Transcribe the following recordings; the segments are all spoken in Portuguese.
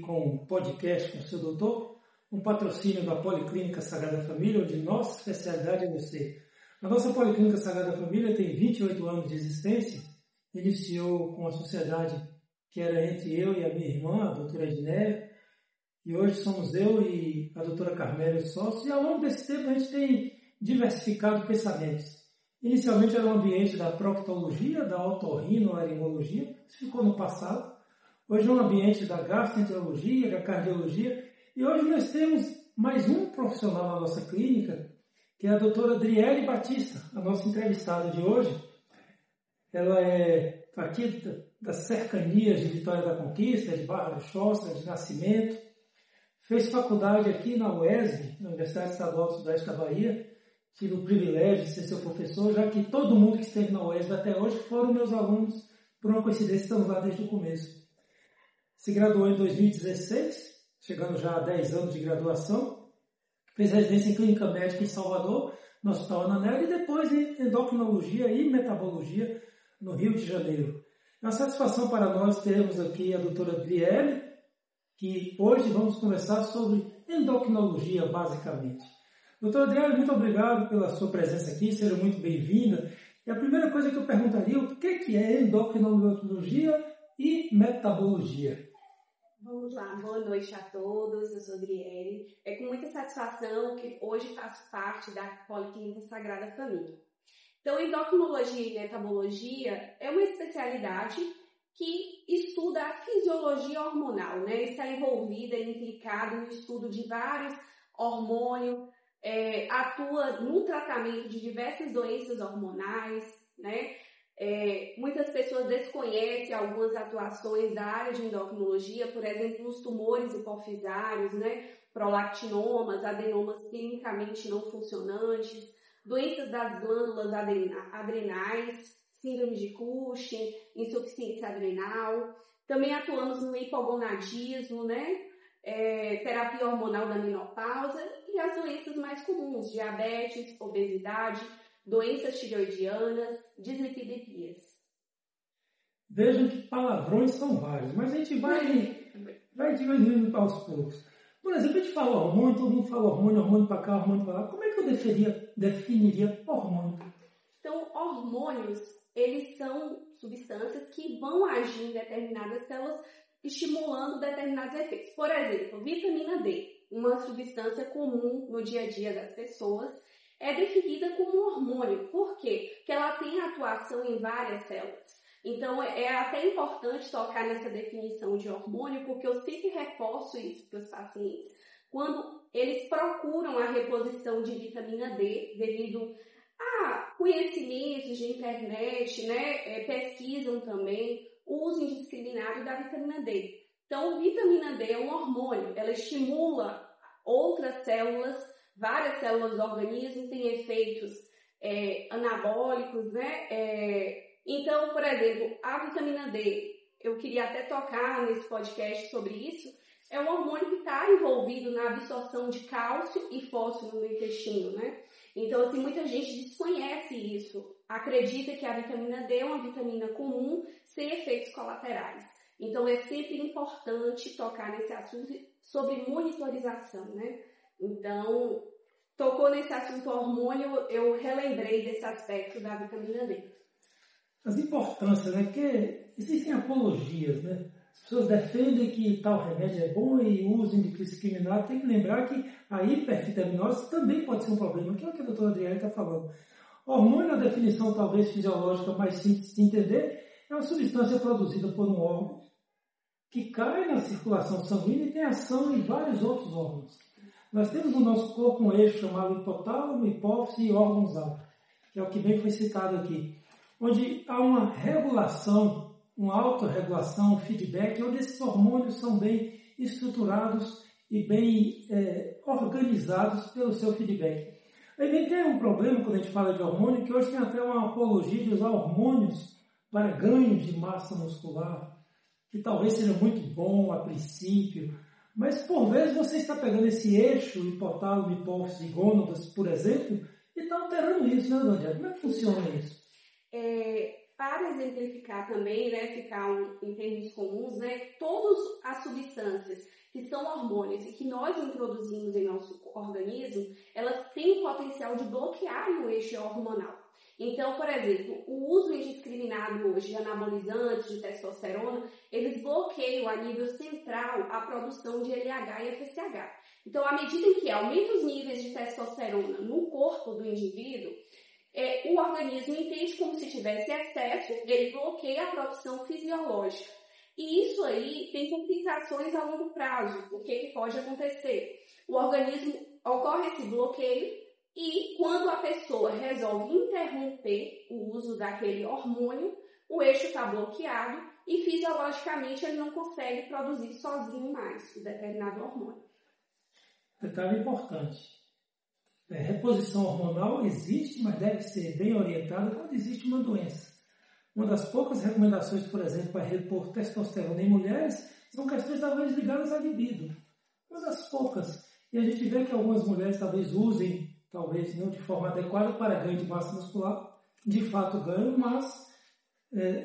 com o podcast com o seu doutor, um patrocínio da Policlínica Sagrada Família, onde nossa especialidade é você. A nossa Policlínica Sagrada Família tem 28 anos de existência, iniciou com a sociedade que era entre eu e a minha irmã, a doutora Edneia, e hoje somos eu e a doutora Carmélia sócios, e ao longo desse tempo a gente tem diversificado pensamentos. Inicialmente era um ambiente da proctologia, da otorrinolaringologia, isso ficou no passado. Hoje é um ambiente da gastroenterologia, da cardiologia, e hoje nós temos mais um profissional na nossa clínica, que é a doutora Adriele Batista, a nossa entrevistada de hoje. Ela é aqui das cercanias de Vitória da Conquista, de Barra do Choça, de Nascimento. Fez faculdade aqui na UESB, na Universidade Estadual do Sudeste da Bahia. Tive o privilégio de ser seu professor, já que todo mundo que esteve na UESB até hoje foram meus alunos, por uma coincidência, estamos lá desde o começo. Se graduou em 2016, chegando já a 10 anos de graduação. Fez residência em Clínica Médica em Salvador, no Hospital Ananelli, e depois em Endocrinologia e Metabologia no Rio de Janeiro. É uma satisfação para nós termos aqui a doutora Adriele, que hoje vamos conversar sobre endocrinologia, basicamente. Doutora Adriele, muito obrigado pela sua presença aqui, seja muito bem-vinda. E a primeira coisa que eu perguntaria, o que é endocrinologia e metabologia? Vamos lá, boa noite a todos, eu sou Adriele. É com muita satisfação que hoje faço parte da Policlínica Sagrada Família. Então, endocrinologia e metabologia é uma especialidade que estuda a fisiologia hormonal, né? Está envolvida e implicada no estudo de vários hormônios, atua no tratamento de diversas doenças hormonais, né? Muitas pessoas desconhecem algumas atuações da área de endocrinologia, por exemplo, os tumores hipofisários, né? Prolactinomas, adenomas clinicamente não funcionantes, doenças das glândulas adrenais, síndrome de Cushing, insuficiência adrenal. Também atuamos no hipogonadismo, né? Terapia hormonal da menopausa e as doenças mais comuns, diabetes, obesidade, doenças tireoidianas, dislipidias. Vejam que palavrões são vários, mas a gente vai diminuindo aos poucos. Por exemplo, a gente fala hormônio, todo mundo fala hormônio para cá, hormônio para lá. Como é que eu definiria hormônio? Então, hormônios, eles são substâncias que vão agir em determinadas células, estimulando determinados efeitos. Por exemplo, vitamina D, uma substância comum no dia a dia das pessoas, é definida como um hormônio. Por quê? Porque ela tem atuação em várias células. Então, é até importante tocar nessa definição de hormônio, porque eu sempre reforço isso para os pacientes. Quando eles procuram a reposição de vitamina D, devido a conhecimentos de internet, né, pesquisam também o uso indiscriminado da vitamina D. Então, vitamina D é um hormônio, ela estimula outras células, várias células do organismo, tem efeitos anabólicos, né? Então, por exemplo, a vitamina D, eu queria até tocar nesse podcast sobre isso, é um hormônio que está envolvido na absorção de cálcio e fósforo no intestino, né? Então, assim, muita gente desconhece isso, acredita que a vitamina D é uma vitamina comum, sem efeitos colaterais. Então, é sempre importante tocar nesse assunto sobre monitorização, né? Então, tocou nesse assunto hormônio, eu relembrei desse aspecto da vitamina D. As importâncias, né? Porque existem apologias, né? As pessoas defendem que tal remédio é bom e usam indiscriminado. Tem que lembrar que a hipervitaminose também pode ser um problema, que é o que a doutora Adriele está falando. Hormônio, a definição talvez fisiológica mais simples de entender, é uma substância produzida por um órgão que cai na circulação sanguínea e tem ação em vários outros órgãos. Nós temos no nosso corpo um eixo chamado hipotálamo, hipófise e órgãos-alvo, que é o que bem foi citado aqui, onde há uma regulação, uma autorregulação, um feedback, onde esses hormônios são bem estruturados e bem organizados pelo seu feedback. Aí tem um problema quando a gente fala de hormônio, que hoje tem até uma apologia de usar hormônios para ganho de massa muscular, que talvez seja muito bom a princípio, mas por vezes você está pegando esse eixo hipotálamo, hipófise e gônadas, por exemplo, e está alterando isso, né, Dona? Como é que funciona isso? Para exemplificar também, né, ficar em termos comuns, né, todas as substâncias que são hormônios e que nós introduzimos em nosso organismo, elas têm o potencial de bloquear o eixo hormonal. Então, por exemplo, o uso indiscriminado hoje de anabolizantes, de testosterona, eles bloqueiam a nível central a produção de LH e FSH. Então, à medida em que aumenta os níveis de testosterona no corpo do indivíduo, o organismo entende como se tivesse excesso, ele bloqueia a produção fisiológica. E isso aí tem complicações a longo prazo. O que pode acontecer? O organismo ocorre esse bloqueio e quando a pessoa resolve interromper o uso daquele hormônio, o eixo está bloqueado e fisiologicamente ele não consegue produzir sozinho mais o determinado hormônio. Detalhe importante. Reposição hormonal existe, mas deve ser bem orientada quando existe uma doença. Uma das poucas recomendações, por exemplo, para repor testosterona em mulheres são questões talvez ligadas à libido. Uma das poucas. E a gente vê que algumas mulheres talvez usem, talvez não de forma adequada para ganho de massa muscular. De fato ganham, mas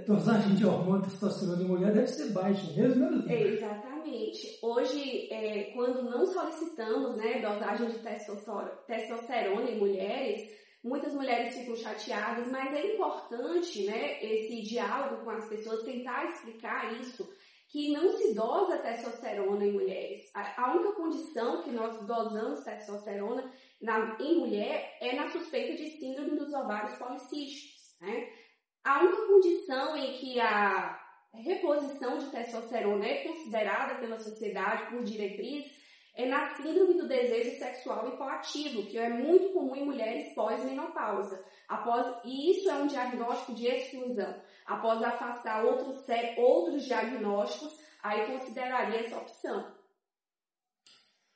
dosagem de hormônio testosterona em mulher deve ser baixa mesmo, né, doutor? Exatamente. Hoje, quando não solicitamos dosagem de testosterona em mulheres, muitas mulheres ficam chateadas, mas é importante esse diálogo com as pessoas, tentar explicar isso, que não se dosa testosterona em mulheres. A única condição que nós dosamos testosterona em mulher é na suspeita de síndrome dos ovários policísticos. A única condição em que a reposição de testosterona é considerada pela sociedade por diretriz é na síndrome do desejo sexual hipoativo, que é muito comum em mulheres pós-menopausa. E isso é um diagnóstico de exclusão. Após afastar outros diagnósticos, aí consideraria essa opção.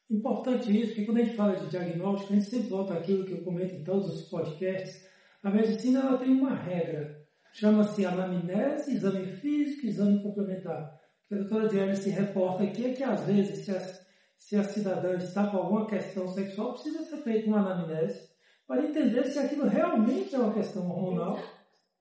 Importante isso, porque quando a gente fala de diagnóstico, a gente sempre volta àquilo que eu comento em todos os podcasts. A medicina ela tem uma regra, chama-se anamnese, exame físico, exame complementar. O que a doutora Diane se reporta aqui é que às vezes, se a cidadã está com alguma questão sexual, precisa ser feita uma anamnese para entender se aquilo realmente é uma questão hormonal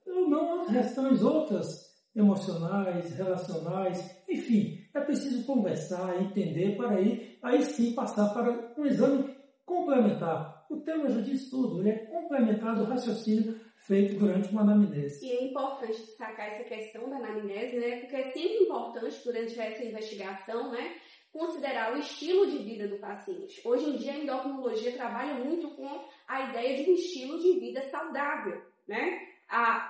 ou não questões outras, emocionais, relacionais, enfim, é preciso conversar, entender para aí sim passar para um exame complementar. O tema já diz tudo, ele é complementado ao raciocínio feito durante uma anamnese. E é importante destacar essa questão da anamnese, porque é sempre importante durante essa investigação, considerar o estilo de vida do paciente. Hoje em dia a endocrinologia trabalha muito com a ideia de um estilo de vida saudável,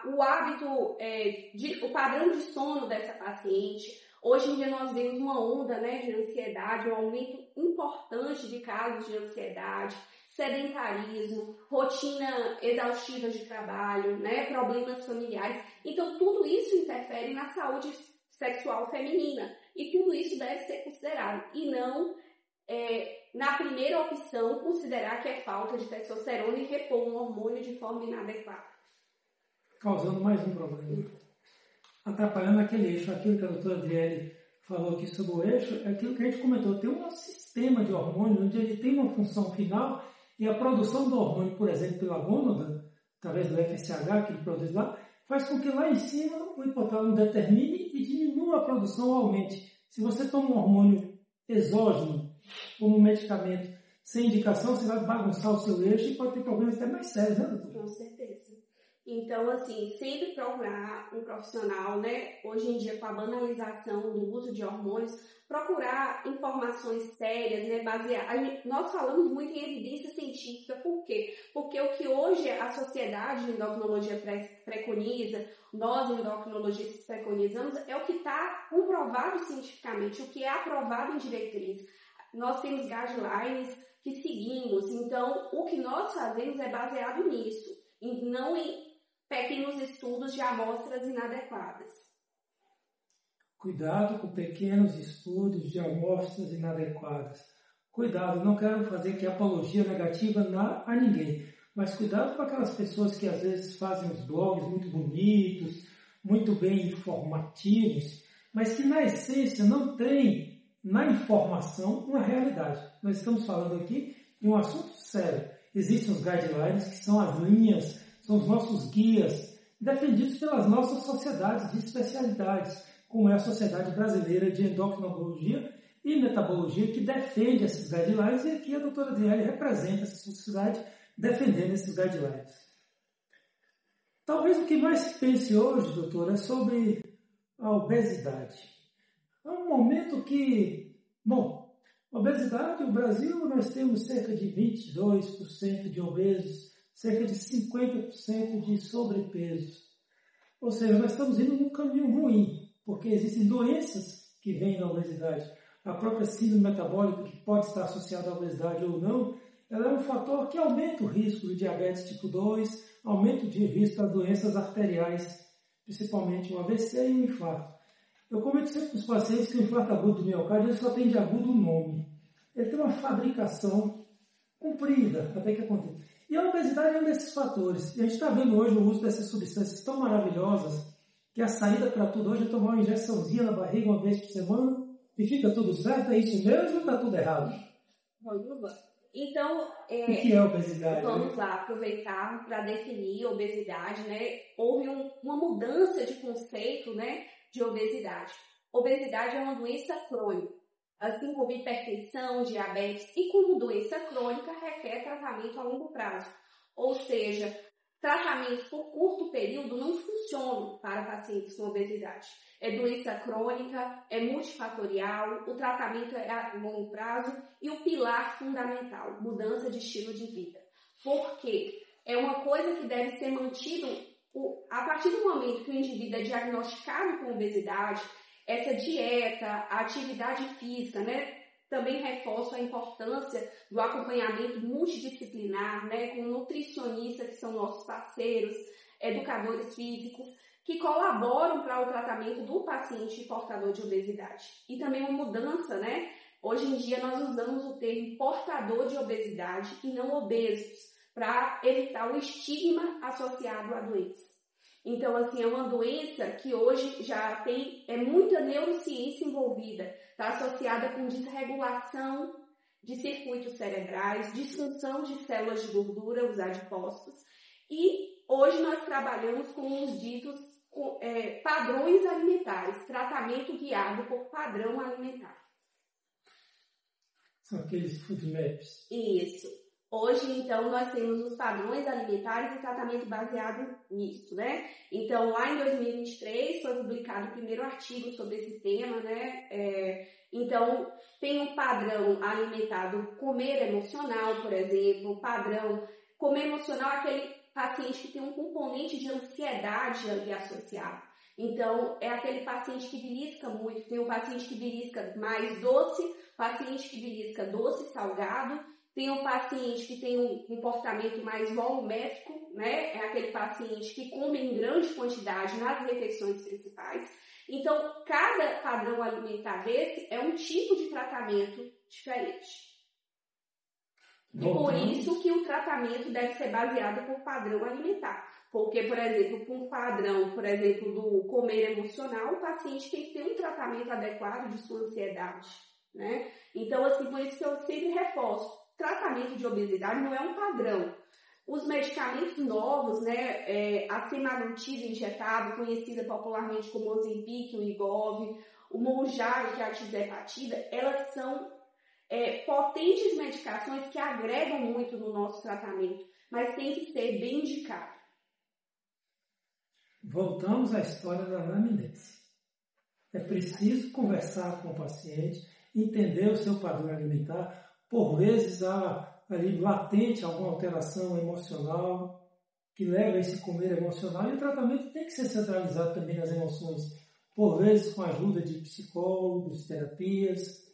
o hábito, o padrão de sono dessa paciente. Hoje em dia nós vemos uma onda de ansiedade, um aumento importante de casos de ansiedade, sedentarismo, rotina exaustiva de trabalho, problemas familiares. Então tudo isso interfere na saúde sexual feminina e tudo isso deve ser considerado e não, na primeira opção, considerar que é falta de testosterona e repor um hormônio de forma inadequada. Causando mais um problema. Atrapalhando aquele eixo, aquilo que a doutora Adriele falou aqui sobre o eixo, é aquilo que a gente comentou. Tem um sistema de hormônio onde ele tem uma função final e a produção do hormônio, por exemplo, pela gônada, através do FSH que ele produz lá, faz com que lá em cima o hipotálamo determine e diminua a produção ou aumente. Se você toma um hormônio exógeno, como um medicamento, sem indicação, você vai bagunçar o seu eixo e pode ter problemas até mais sérios, né, doutor? Com certeza. Então, assim, sempre procurar um profissional, hoje em dia com a banalização do uso de hormônios, procurar informações sérias, nós falamos muito em evidência científica, por quê? Porque o que hoje a sociedade de endocrinologia preconiza, nós endocrinologistas preconizamos, é o que está comprovado cientificamente, o que é aprovado em diretriz. Nós temos guidelines que seguimos, então o que nós fazemos é baseado nisso, e não em pequenos estudos de amostras inadequadas. Cuidado com pequenos estudos de amostras inadequadas. Cuidado, não quero fazer aqui apologia negativa a ninguém, mas cuidado com aquelas pessoas que às vezes fazem os blogs muito bonitos, muito bem informativos, mas que na essência não tem na informação uma realidade. Nós estamos falando aqui de um assunto sério. Existem os guidelines, que são as linhas, são os nossos guias, defendidos pelas nossas sociedades de especialidades, como é a Sociedade Brasileira de Endocrinologia e metabologia que defende esses guidelines, e aqui a doutora Adriele representa essa sociedade defendendo esses guidelines. Talvez o que mais se pense hoje, doutora, é sobre a obesidade. É um momento que, obesidade, no Brasil nós temos cerca de 22% de obesos, cerca de 50% de sobrepeso. Ou seja, nós estamos indo num caminho ruim, porque existem doenças que vêm da obesidade. A própria síndrome metabólica, que pode estar associada à obesidade ou não, ela é um fator que aumenta o risco de diabetes tipo 2, aumenta o risco das doenças arteriais, principalmente o AVC e o infarto. Eu comento sempre com os pacientes que o infarto agudo do miocárdio ele só tem de agudo o nome. Ele tem uma fabricação comprida até que aconteça. E a obesidade é um desses fatores. E a gente está vendo hoje o uso dessas substâncias tão maravilhosas que a saída para tudo hoje é tomar uma injeçãozinha na barriga uma vez por semana e fica tudo certo. É isso mesmo ou está tudo errado? Vamos lá. Então, o que é obesidade? Vamos lá aproveitar para definir obesidade, né? Houve uma mudança de conceito, né, de obesidade. Obesidade é uma doença crônica, assim como hipertensão, diabetes, e como doença crônica requer tratamento a longo prazo. Ou seja, tratamentos por curto período não funcionam para pacientes com obesidade. É doença crônica, é multifatorial, o tratamento é a longo prazo e o pilar fundamental, mudança de estilo de vida. Por quê? É uma coisa que deve ser mantido a partir do momento que o indivíduo é diagnosticado com obesidade. Essa dieta, a atividade física, né? Também reforço a importância do acompanhamento multidisciplinar, né? Com nutricionistas, que são nossos parceiros, educadores físicos, que colaboram para o tratamento do paciente portador de obesidade. E também uma mudança, né? Hoje em dia nós usamos o termo portador de obesidade e não obesos, para evitar o estigma associado à doença. Então, assim, é uma doença que hoje já tem muita neurociência envolvida, está associada com desregulação de circuitos cerebrais, disfunção de células de gordura, os adipócitos, e hoje nós trabalhamos com os ditos padrões alimentares, tratamento guiado por padrão alimentar. São aqueles food maps. Isso. Hoje, então, nós temos os padrões alimentares e tratamento baseado nisso, né? Então, lá em 2023, foi publicado o primeiro artigo sobre esse tema, né? Então, tem um padrão alimentar do comer emocional, por exemplo, o padrão comer emocional é aquele paciente que tem um componente de ansiedade ali associado. Então, é aquele paciente que belisca muito, tem um paciente que belisca mais doce, paciente que belisca doce e salgado, tem um paciente que tem um comportamento mais volumétrico, né? É aquele paciente que come em grande quantidade nas refeições principais. Então, cada padrão alimentar desse é um tipo de tratamento diferente. E por isso que o tratamento deve ser baseado por padrão alimentar. Porque, por exemplo, com o padrão, por exemplo, do comer emocional, o paciente tem que ter um tratamento adequado de sua ansiedade, né? Então, assim, por isso que eu sempre reforço. Tratamento de obesidade não é um padrão. Os medicamentos novos, né, a semaglutida injetável, conhecida popularmente como Ozempic, o Wegovy, o Mounjaro, que é a tirzepatida, elas são potentes medicações que agregam muito no nosso tratamento, mas tem que ser bem indicado. Voltamos à história da anamnese. É preciso conversar com o paciente, entender o seu padrão alimentar. Por vezes há ali latente alguma alteração emocional que leva a esse comer emocional, e o tratamento tem que ser centralizado também nas emoções, por vezes com a ajuda de psicólogos, terapias,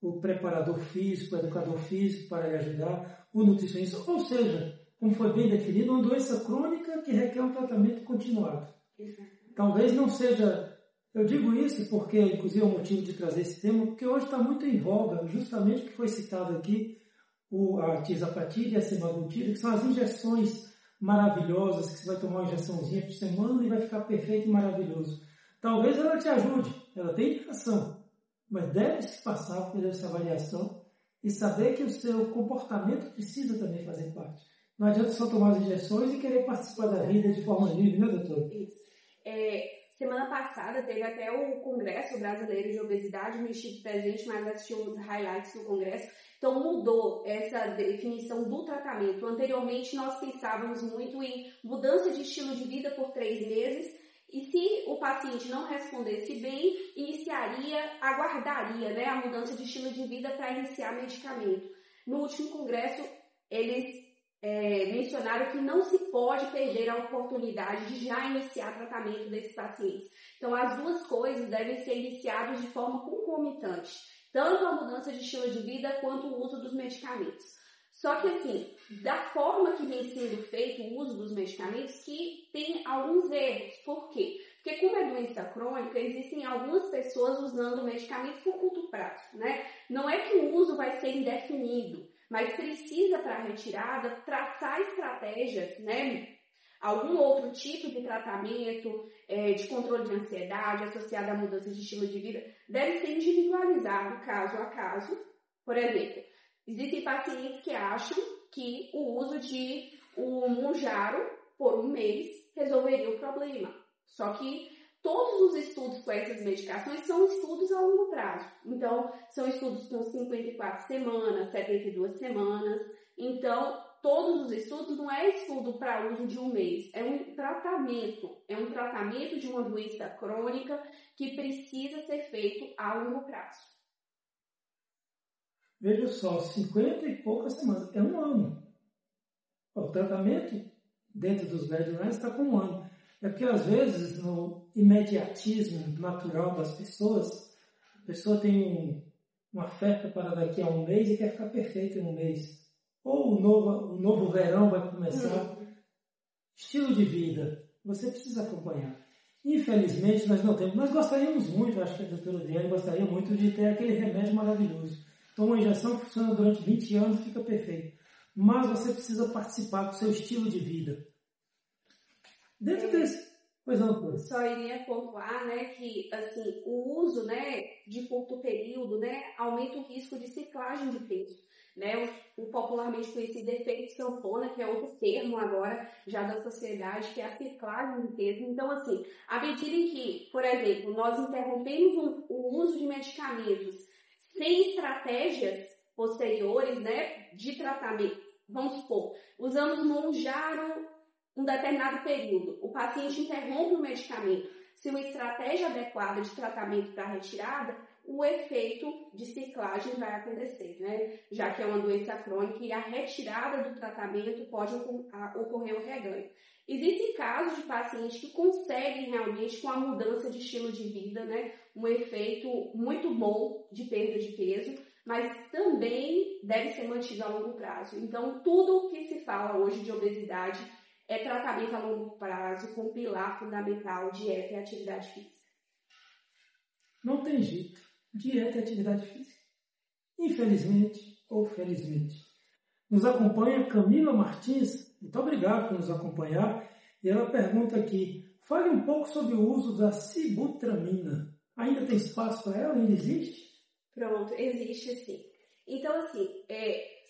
o preparador físico, o educador físico para lhe ajudar, o nutricionista, ou seja, como foi bem definido, uma doença crônica que requer um tratamento continuado. Talvez não seja... Eu digo isso porque, inclusive, é o motivo de trazer esse tema, porque hoje está muito em voga, justamente o que foi citado aqui, a tirzepatida e a semaglutida, que são as injeções maravilhosas, que você vai tomar uma injeçãozinha por semana e vai ficar perfeito e maravilhoso. Talvez ela te ajude, ela tem indicação, mas deve-se passar por essa avaliação e saber que o seu comportamento precisa também fazer parte. Não adianta só tomar as injeções e querer participar da vida de forma livre, né, doutor? Isso. semana passada teve até o Congresso Brasileiro de Obesidade, não estive presente, mas assisti os highlights do Congresso. Então mudou essa definição do tratamento. Anteriormente nós pensávamos muito em mudança de estilo de vida por 3 meses, e se o paciente não respondesse bem, aguardaria, né, a mudança de estilo de vida para iniciar medicamento. No último congresso, eles mencionaram que não se pode perder a oportunidade de já iniciar tratamento desses pacientes. Então, as duas coisas devem ser iniciadas de forma concomitante, tanto a mudança de estilo de vida quanto o uso dos medicamentos. Só que, assim, da forma que vem sendo feito o uso dos medicamentos, que tem alguns erros. Por quê? Porque como é doença crônica, existem algumas pessoas usando medicamentos por curto prazo, né? Não é que o uso vai ser indefinido, mas precisa, para a retirada, traçar estratégias, né? Algum outro tipo de tratamento, de controle de ansiedade associado à mudança de estilo de vida, deve ser individualizado caso a caso. Por exemplo, existem pacientes que acham que o uso de um Mounjaro por 1 mês resolveria o problema. Só que todos os estudos com essas medicações são estudos a longo prazo. Então, são estudos com 54 semanas, 72 semanas. Então, todos os estudos não é estudo para uso de 1 mês, é um tratamento. É um tratamento de uma doença crônica que precisa ser feito a longo prazo. Veja só, 50 e poucas semanas, é 1 ano. O tratamento dentro dos guidelines está com 1 ano. É porque às vezes no imediatismo natural das pessoas, a pessoa tem uma festa para daqui a 1 mês e quer ficar perfeita em 1 mês. Ou o novo verão vai começar. Estilo de vida, você precisa acompanhar. Infelizmente nós não temos. Nós gostaríamos muito, acho que a doutora Adriane gostaria muito de ter aquele remédio maravilhoso. Toma uma injeção que funciona durante 20 anos e fica perfeito. Mas você precisa participar do seu estilo de vida. Dentro desse... Pois não, doutora. Só iria pontuar, né, que assim, o uso, né, de curto período, né, aumenta o risco de ciclagem de peso. Né, o popularmente conhecido efeito sanfona, que é outro termo agora já da sociedade, que é a ciclagem de peso. Então, assim, à medida em que, por exemplo, nós interrompemos o uso de medicamentos sem estratégias posteriores, né, de tratamento, vamos supor, usamos Mounjaro um determinado período, o paciente interrompe o medicamento. Se uma estratégia adequada de tratamento para retirada, o efeito de ciclagem vai acontecer, né? Já que é uma doença crônica e a retirada do tratamento pode ocorrer um reganho. Existem casos de pacientes que conseguem realmente, com a mudança de estilo de vida, né, um efeito muito bom de perda de peso, mas também deve ser mantido a longo prazo. Então, tudo o que se fala hoje de obesidade é tratamento a longo prazo com pilar fundamental, dieta e atividade física. Não tem jeito. Dieta e atividade física. Infelizmente ou felizmente. Nos acompanha Camila Martins. Muito obrigado por nos acompanhar. E ela pergunta aqui, fale um pouco sobre o uso da sibutramina. Ainda tem espaço para ela? Ainda existe? Pronto, existe sim. Então, assim,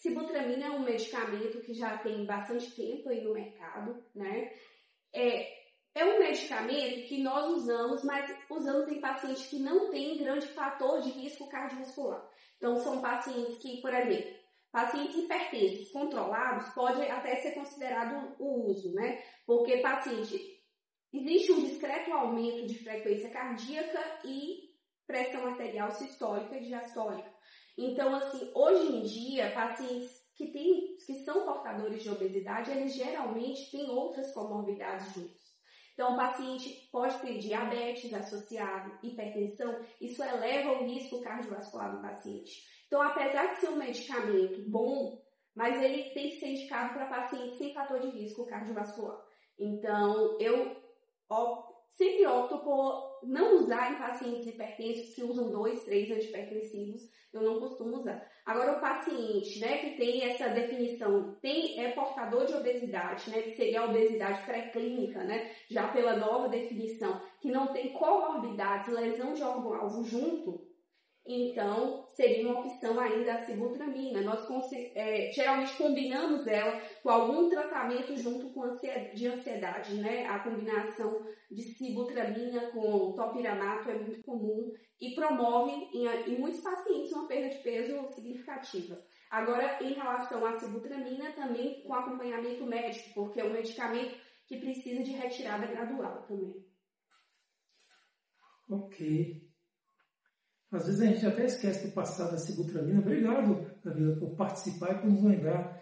sibutramina é um medicamento que já tem bastante tempo aí no mercado, né? É um medicamento que nós usamos, mas usamos em pacientes que não têm grande fator de risco cardiovascular. Então, são pacientes que, por exemplo, pacientes hipertensos controlados pode até ser considerado o uso, né? Porque existe um discreto aumento de frequência cardíaca e pressão arterial sistólica e diastólica. Então, assim, hoje em dia, pacientes que são portadores de obesidade, eles geralmente têm outras comorbidades juntos. Então, o paciente pode ter diabetes associado, hipertensão, isso eleva o risco cardiovascular do paciente. Então, apesar de ser um medicamento bom, mas ele tem que ser indicado para pacientes sem fator de risco cardiovascular. Então, eu sempre opto por não usar em pacientes hipertensos que usam 2, 3 antihipertensivos, eu não costumo usar. Agora, o paciente, né, que tem essa definição, é portador de obesidade, né, que seria a obesidade pré-clínica, né, já pela nova definição, que não tem comorbidades, lesão de órgão-alvo junto, então seria uma opção ainda a sibutramina. Nós geralmente combinamos ela com algum tratamento junto com de ansiedade, né? A combinação de sibutramina com topiramato é muito comum e promove em muitos pacientes uma perda de peso significativa. Agora, em relação à sibutramina, também com acompanhamento médico, porque é um medicamento que precisa de retirada gradual também. Ok. Às vezes a gente até esquece do passado da sibutramina. Obrigado, Camila, por participar e por nos lembrar.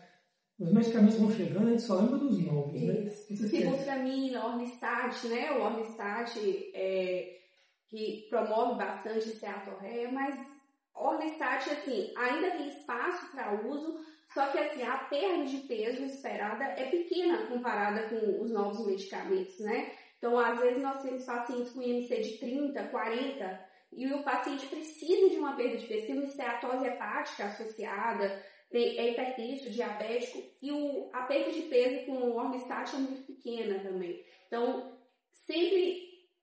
Os medicamentos vão chegando, a gente só lembra dos novos, né? Sibutramina, Orlistat, né? O Orlistat que promove bastante esteatorreia, mas Orlistat, assim, ainda tem espaço para uso, só que, assim, a perda de peso esperada é pequena comparada com os novos medicamentos, né? Então, às vezes, nós temos pacientes com IMC de 30, 40, e o paciente precisa de uma perda de peso, tem uma esteatose hepática associada, é hipertenso, diabético, e a perda de peso com o Orlistat é muito pequena também. Então, sempre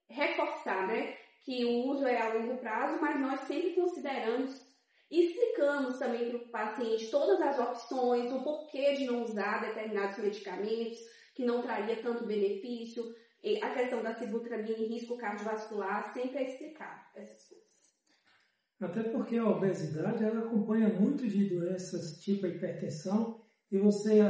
reforçar, né, que o uso é a longo prazo, mas nós sempre consideramos e explicamos também para o paciente todas as opções, o porquê de não usar determinados medicamentos, que não traria tanto benefício, a questão da sibutramina e risco cardiovascular, sempre é explicar essas coisas. Até porque a obesidade, ela acompanha muito de doenças tipo a hipertensão, e você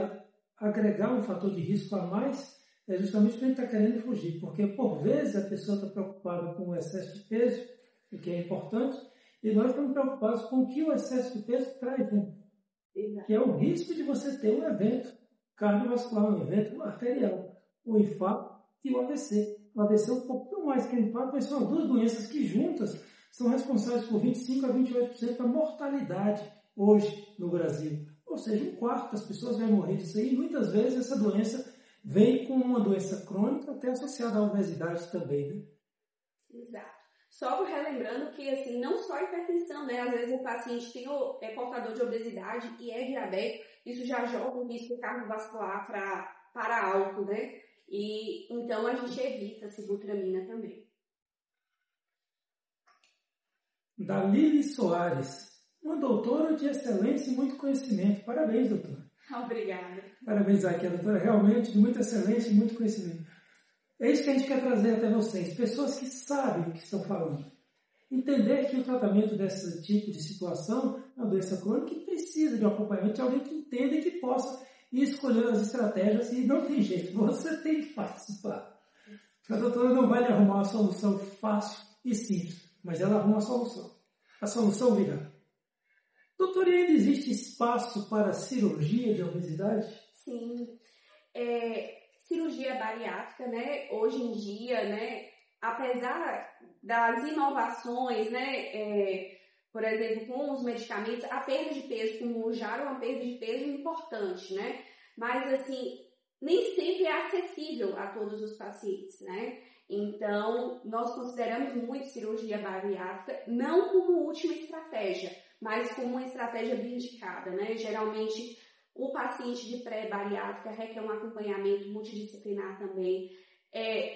agregar um fator de risco a mais é justamente o que a gente está querendo fugir, porque por vezes a pessoa está preocupada com o excesso de peso, o que é importante, e nós estamos preocupados com o que o excesso de peso traz, né? Que é o risco de você ter um evento cardiovascular, um evento arterial, um infarto e o AVC. O AVC é um pouquinho mais que o infarto, mas são duas doenças que juntas são responsáveis por 25% a 28% da mortalidade hoje no Brasil. Ou seja, 1/4 das pessoas vai morrer disso aí, e muitas vezes essa doença vem com uma doença crônica, até associada à obesidade também, né? Exato. Só relembrando que, assim, não só a hipertensão, né? Às vezes o paciente é portador de obesidade e é diabético, isso já joga um risco cardiovascular para álcool, né? E então a gente evita a sibutramina também. Dalili Soares, uma doutora de excelência e muito conhecimento. Parabéns, doutora. Obrigada. Parabéns aqui, a doutora realmente de muita excelência e muito conhecimento. É isso que a gente quer trazer até vocês, pessoas que sabem o que estão falando. Entender que o tratamento desse tipo de situação é uma doença crônica que precisa de um acompanhamento de alguém que entenda e que possa ir escolhendo as estratégias, e não tem jeito, você tem que participar. A doutora não vai lhe arrumar uma solução fácil e simples, mas ela arruma a solução. A solução virá. Doutora, ainda existe espaço para cirurgia de obesidade? Sim. Cirurgia bariátrica, né? Hoje em dia, né? Apesar das inovações, né? Por exemplo, com os medicamentos, a perda de peso com o Mounjaro é uma perda de peso importante, né? Mas, assim, nem sempre é acessível a todos os pacientes, né? Então, nós consideramos muito cirurgia bariátrica, não como última estratégia, mas como uma estratégia bem indicada, né? Geralmente, o paciente de pré-bariátrica requer um acompanhamento multidisciplinar também.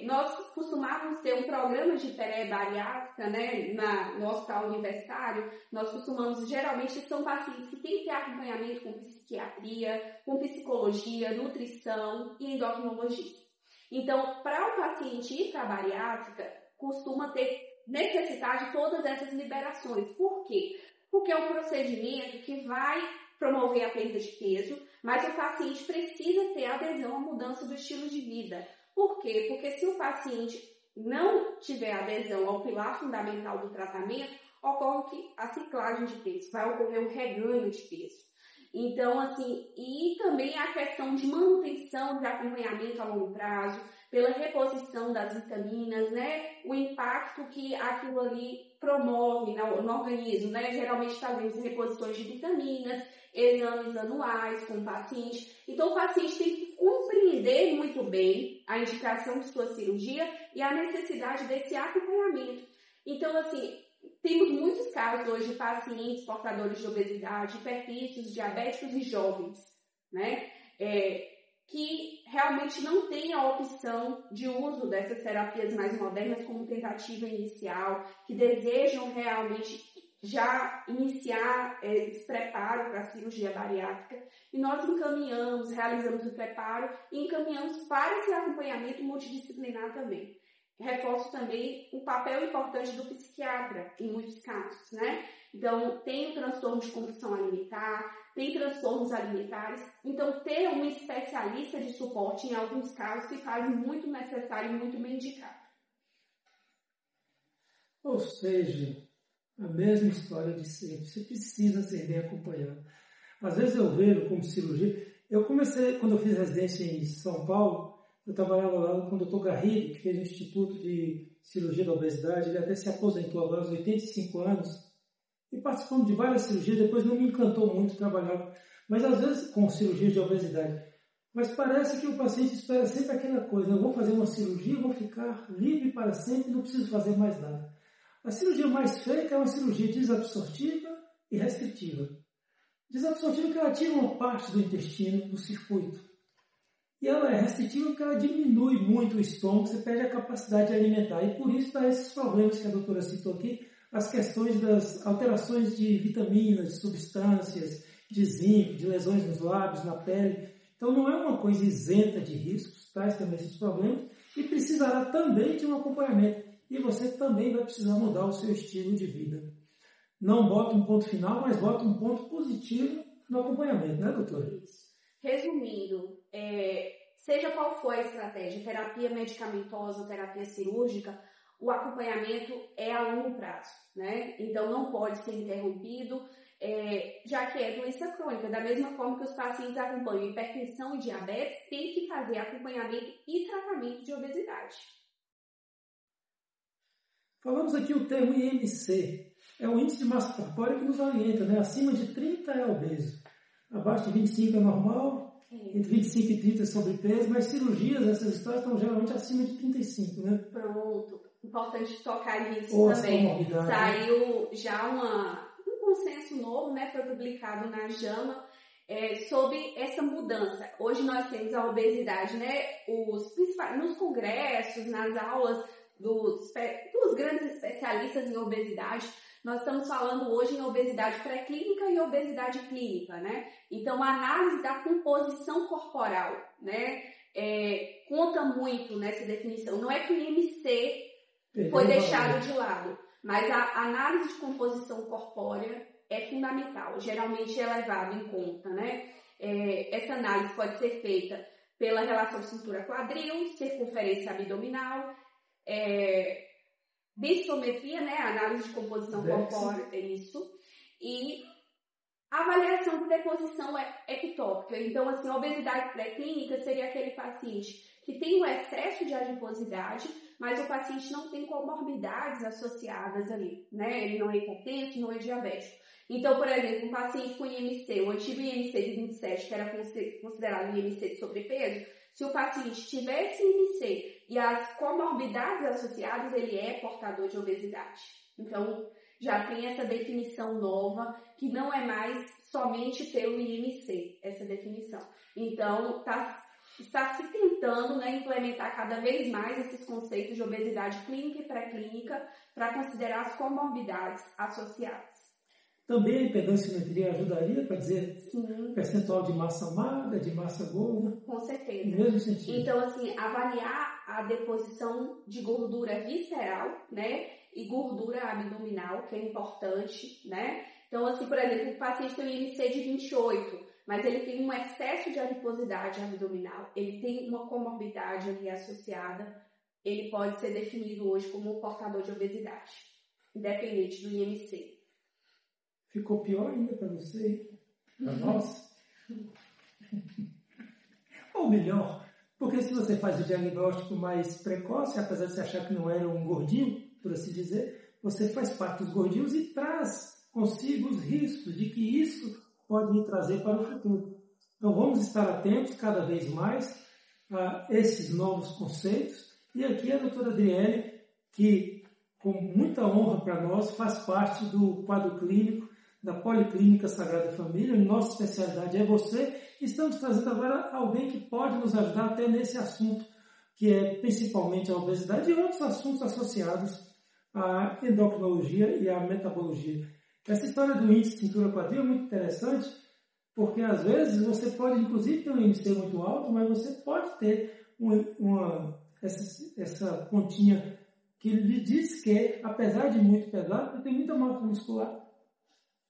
Nós costumávamos ter um programa de pré-bariátrica, né, no hospital universitário. Nós costumamos, geralmente, são pacientes que têm que ter acompanhamento com psiquiatria, com psicologia, nutrição e endocrinologista. Então, para o paciente ir para a bariátrica, costuma necessitar de todas essas liberações. Por quê? Porque é um procedimento que vai promover a perda de peso, mas o paciente precisa ter adesão à mudança do estilo de vida. Por quê? Porque se o paciente não tiver adesão ao pilar fundamental do tratamento, ocorre a ciclagem de peso, vai ocorrer um reganho de peso. Então, assim, e também a questão de manutenção de acompanhamento a longo prazo, pela reposição das vitaminas, né? O impacto que aquilo ali promove no organismo, né? Geralmente fazemos reposições de vitaminas, exames anuais com o paciente. Então, o paciente tem que compreender muito bem a indicação de sua cirurgia e a necessidade desse acompanhamento. Então, assim, temos muitos casos hoje de pacientes portadores de obesidade, hipertensos, diabéticos e jovens, né? Que realmente não têm a opção de uso dessas terapias mais modernas como tentativa inicial, que desejam realmente já iniciar esse preparo para a cirurgia bariátrica e nós encaminhamos, realizamos o preparo e encaminhamos para esse acompanhamento multidisciplinar também. Reforço também o papel importante do psiquiatra em muitos casos, né? Então, tem o transtorno de compulsão alimentar, tem transtornos alimentares, então ter um especialista de suporte em alguns casos se faz muito necessário e muito bem indicado. Ou seja, a mesma história de sempre. Você precisa ser bem acompanhado. Às vezes eu vejo como cirurgia. Eu comecei, quando eu fiz residência em São Paulo, eu trabalhava lá com o Dr. Garrido, que fez o Instituto de Cirurgia da Obesidade. Ele até se aposentou agora aos 85 anos. E participando de várias cirurgias, depois não me encantou muito trabalhar. Mas às vezes com cirurgia de obesidade. Mas parece que o paciente espera sempre aquela coisa. Eu vou fazer uma cirurgia, vou ficar livre para sempre, não preciso fazer mais nada. A cirurgia mais feita é uma cirurgia desabsortiva e restritiva. Desabsortiva porque ela tira uma parte do intestino, do circuito. E ela é restritiva porque ela diminui muito o estômago, você perde a capacidade de alimentar. E por isso dá esses problemas que a doutora citou aqui, as questões das alterações de vitaminas, de substâncias, de zinco, de lesões nos lábios, na pele. Então não é uma coisa isenta de riscos, traz também esses problemas e precisará também de um acompanhamento. E você também vai precisar mudar o seu estilo de vida. Não bota um ponto final, mas bota um ponto positivo no acompanhamento, né, doutora? Isso. Resumindo, seja qual for a estratégia, terapia medicamentosa ou terapia cirúrgica, o acompanhamento é a longo prazo, né? Então não pode ser interrompido, já que é doença crônica. Da mesma forma que os pacientes acompanham hipertensão e diabetes, tem que fazer acompanhamento e tratamento de obesidade. Falamos aqui o termo IMC, é o índice de massa corpórea que nos orienta, né? Acima de 30 é obeso, abaixo de 25 é normal, entre 25 e 30 é sobrepeso, mas cirurgias, essas histórias estão geralmente acima de 35, né? Pronto, importante tocar nisso Ou também. Saiu já um consenso novo, né? Foi publicado na JAMA, sobre essa mudança. Hoje nós temos a obesidade, né? Nos congressos, nas aulas, dos grandes especialistas em obesidade, nós estamos falando hoje em obesidade pré-clínica e obesidade clínica, né? Então, a análise da composição corporal, né, conta muito nessa definição. Não é que o IMC foi deixado de lado, mas a análise de composição corpórea é fundamental, geralmente é levado em conta, né? Essa análise pode ser feita pela relação cintura-quadril, circunferência abdominal, bistometria, né, análise de composição corpórea, isso, e avaliação de deposição ectópica. Então, assim, a obesidade pré-clínica seria aquele paciente que tem um excesso de adiposidade, mas o paciente não tem comorbidades associadas ali, né, ele não é hipertenso, não é diabético. Então, por exemplo, um paciente com IMC, o antigo IMC de 27, que era considerado IMC de sobrepeso, se o paciente tivesse IMC e as comorbidades associadas, ele é portador de obesidade. Então, já tem essa definição nova, que não é mais somente pelo IMC, essa definição. Então, está se tentando, né, implementar cada vez mais esses conceitos de obesidade clínica e pré-clínica para considerar as comorbidades associadas. Também a hiperdensimetria ajudaria para dizer percentual de massa magra, de massa gorda? Com certeza. No mesmo sentido. Então, assim, avaliar a deposição de gordura visceral, né, e gordura abdominal, que é importante, né. Então, assim, por exemplo, o paciente tem um IMC de 28, mas ele tem um excesso de adiposidade abdominal, ele tem uma comorbidade ali associada, ele pode ser definido hoje como um portador de obesidade, independente do IMC. Ficou pior ainda para você, para nós? Ou melhor, porque se você faz o diagnóstico mais precoce, apesar de você achar que não era um gordinho, por assim dizer, você faz parte dos gordinhos e traz consigo os riscos de que isso pode me trazer para o futuro. Então vamos estar atentos cada vez mais a esses novos conceitos. E aqui a doutora Adriele, que com muita honra para nós faz parte do quadro clínico da Policlínica Sagrada Família, nossa especialidade é você. Estamos trazendo agora alguém que pode nos ajudar até nesse assunto, que é principalmente a obesidade e outros assuntos associados à endocrinologia e à metabologia. Essa história do índice cintura-quadril é muito interessante, porque às vezes você pode, inclusive, ter um índice muito alto, mas você pode ter essa pontinha que lhe diz que, apesar de muito pesado, tem muita massa muscular.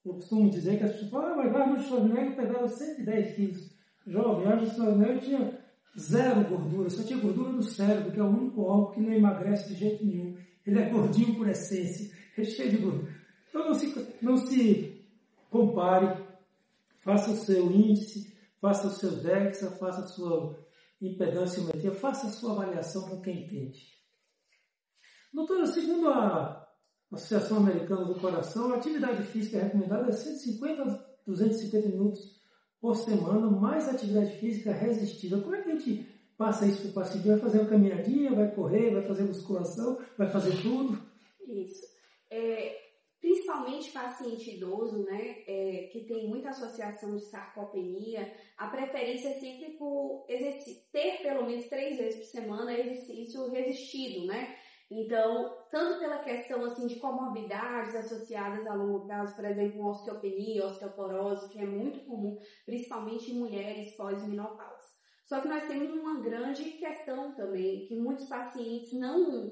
Eu costumo dizer que as pessoas falam, mas Arnold Schwarzenegger pesava 110 quilos. Jovem, Arnold Schwarzenegger tinha zero gordura, só tinha gordura no cérebro, que é o único órgão que não emagrece de jeito nenhum. Ele é gordinho por essência, é cheio de gordura. Então não se compare, faça o seu índice, faça o seu DEXA, faça a sua impedanciometria, faça a sua avaliação com quem entende. Doutora, segundo a Associação Americana do Coração, a atividade física recomendada é 150 a 250 minutos por semana, mais atividade física resistida. Como é que a gente passa isso para o paciente? Vai fazer uma caminhadinha, vai correr, vai fazer musculação, vai fazer tudo? Isso. Principalmente paciente idoso, né, que tem muita associação de sarcopenia, a preferência é sempre por ter pelo menos 3 vezes por semana exercício resistido, né? Então, tanto pela questão assim, de comorbidades associadas a longo prazo, por exemplo, osteopenia, osteoporose, que é muito comum, principalmente em mulheres pós-menopausa. Só que nós temos uma grande questão também, que muitos pacientes não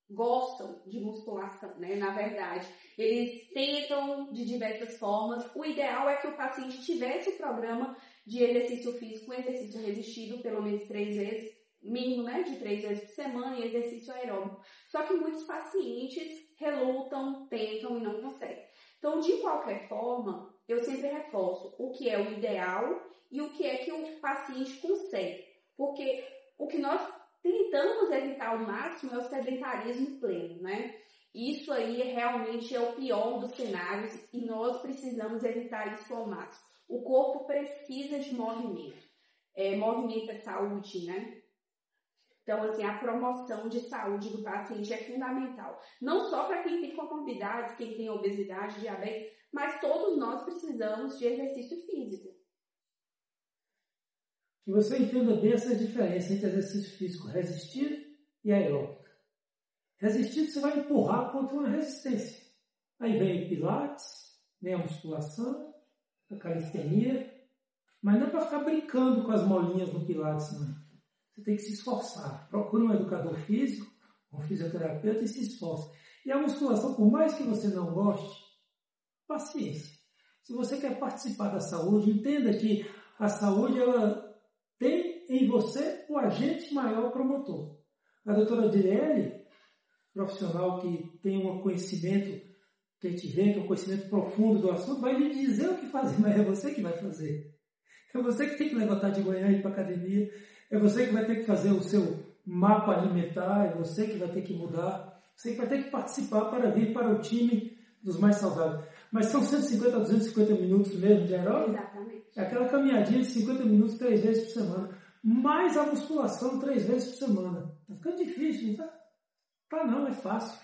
gostam de musculação, né? Na verdade, eles tentam de diversas formas. O ideal é que o paciente tivesse o programa de exercício físico, exercício resistido, pelo menos 3 vezes, mínimo, né, de 3 vezes por semana, e exercício aeróbico. Só que muitos pacientes relutam, tentam e não conseguem. Então, de qualquer forma, eu sempre reforço o que é o ideal e o que é que o paciente consegue. Porque o que nós tentamos evitar ao máximo é o sedentarismo pleno, né? Isso aí realmente é o pior dos cenários e nós precisamos evitar isso ao máximo. O corpo precisa de movimento. Movimento é saúde, né? Então, assim, a promoção de saúde do paciente é fundamental. Não só para quem tem comorbidades, quem tem obesidade, diabetes, mas todos nós precisamos de exercício físico. Que você entenda bem essa diferença entre exercício físico resistido e aeróbico. Resistido, você vai empurrar contra uma resistência. Aí vem o pilates, vem a musculação, a calistenia, mas não é para ficar brincando com as molinhas no pilates, não. Você tem que se esforçar. Procure um educador físico, um fisioterapeuta e se esforce. E a musculação, por mais que você não goste, paciência. Se você quer participar da saúde, entenda que a saúde ela tem em você o agente maior promotor. A doutora Direlli, profissional que tem um conhecimento, que a gente vê que é um conhecimento profundo do assunto, vai lhe dizer o que fazer, mas é você que vai fazer. É você que tem que levantar de manhã e ir para a academia. É você que vai ter que fazer o seu mapa alimentar, é você que vai ter que mudar, você que vai ter que participar para vir para o time dos mais saudáveis. Mas são 150 a 250 minutos mesmo de aeróbico? Exatamente. É aquela caminhadinha de 50 minutos 3 vezes por semana. Mais a musculação 3 vezes por semana. Está ficando difícil, não tá? Tá não, é fácil.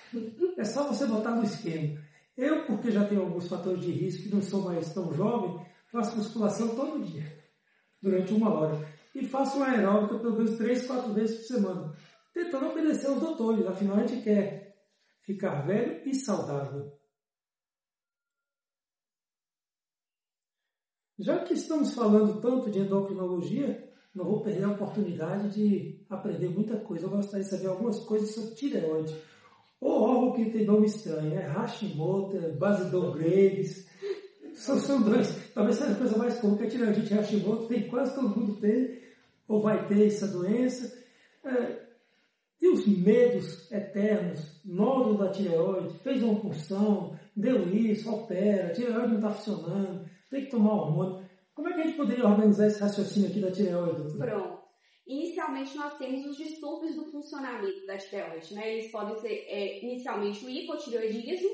É só você botar no esquema. Eu, porque já tenho alguns fatores de risco e não sou mais tão jovem, faço musculação todo dia, durante 1 hora. E faço uma aeróbica pelo menos 3, 4 vezes por semana, tentando obedecer aos doutores. Afinal, a gente quer ficar velho e saudável. Já que estamos falando tanto de endocrinologia, não vou perder a oportunidade de aprender muita coisa. Eu gostaria de saber algumas coisas sobre tireoide. O órgão que tem nome estranho, Hashimoto, Basedon-Graves. São 2. Talvez seja a coisa mais comum, que a tireoidite Hashimoto tem, quase todo mundo tem, ou vai ter essa doença. E os medos eternos, nódulo da tireoide, fez uma punção, deu isso, opera, a tireoide não está funcionando, tem que tomar hormônio. Como é que a gente poderia organizar esse raciocínio aqui da tireoide, doutor? Pronto. Inicialmente, nós temos os distúrbios do funcionamento da tireoide, né? Eles podem ser, inicialmente, o hipotireoidismo,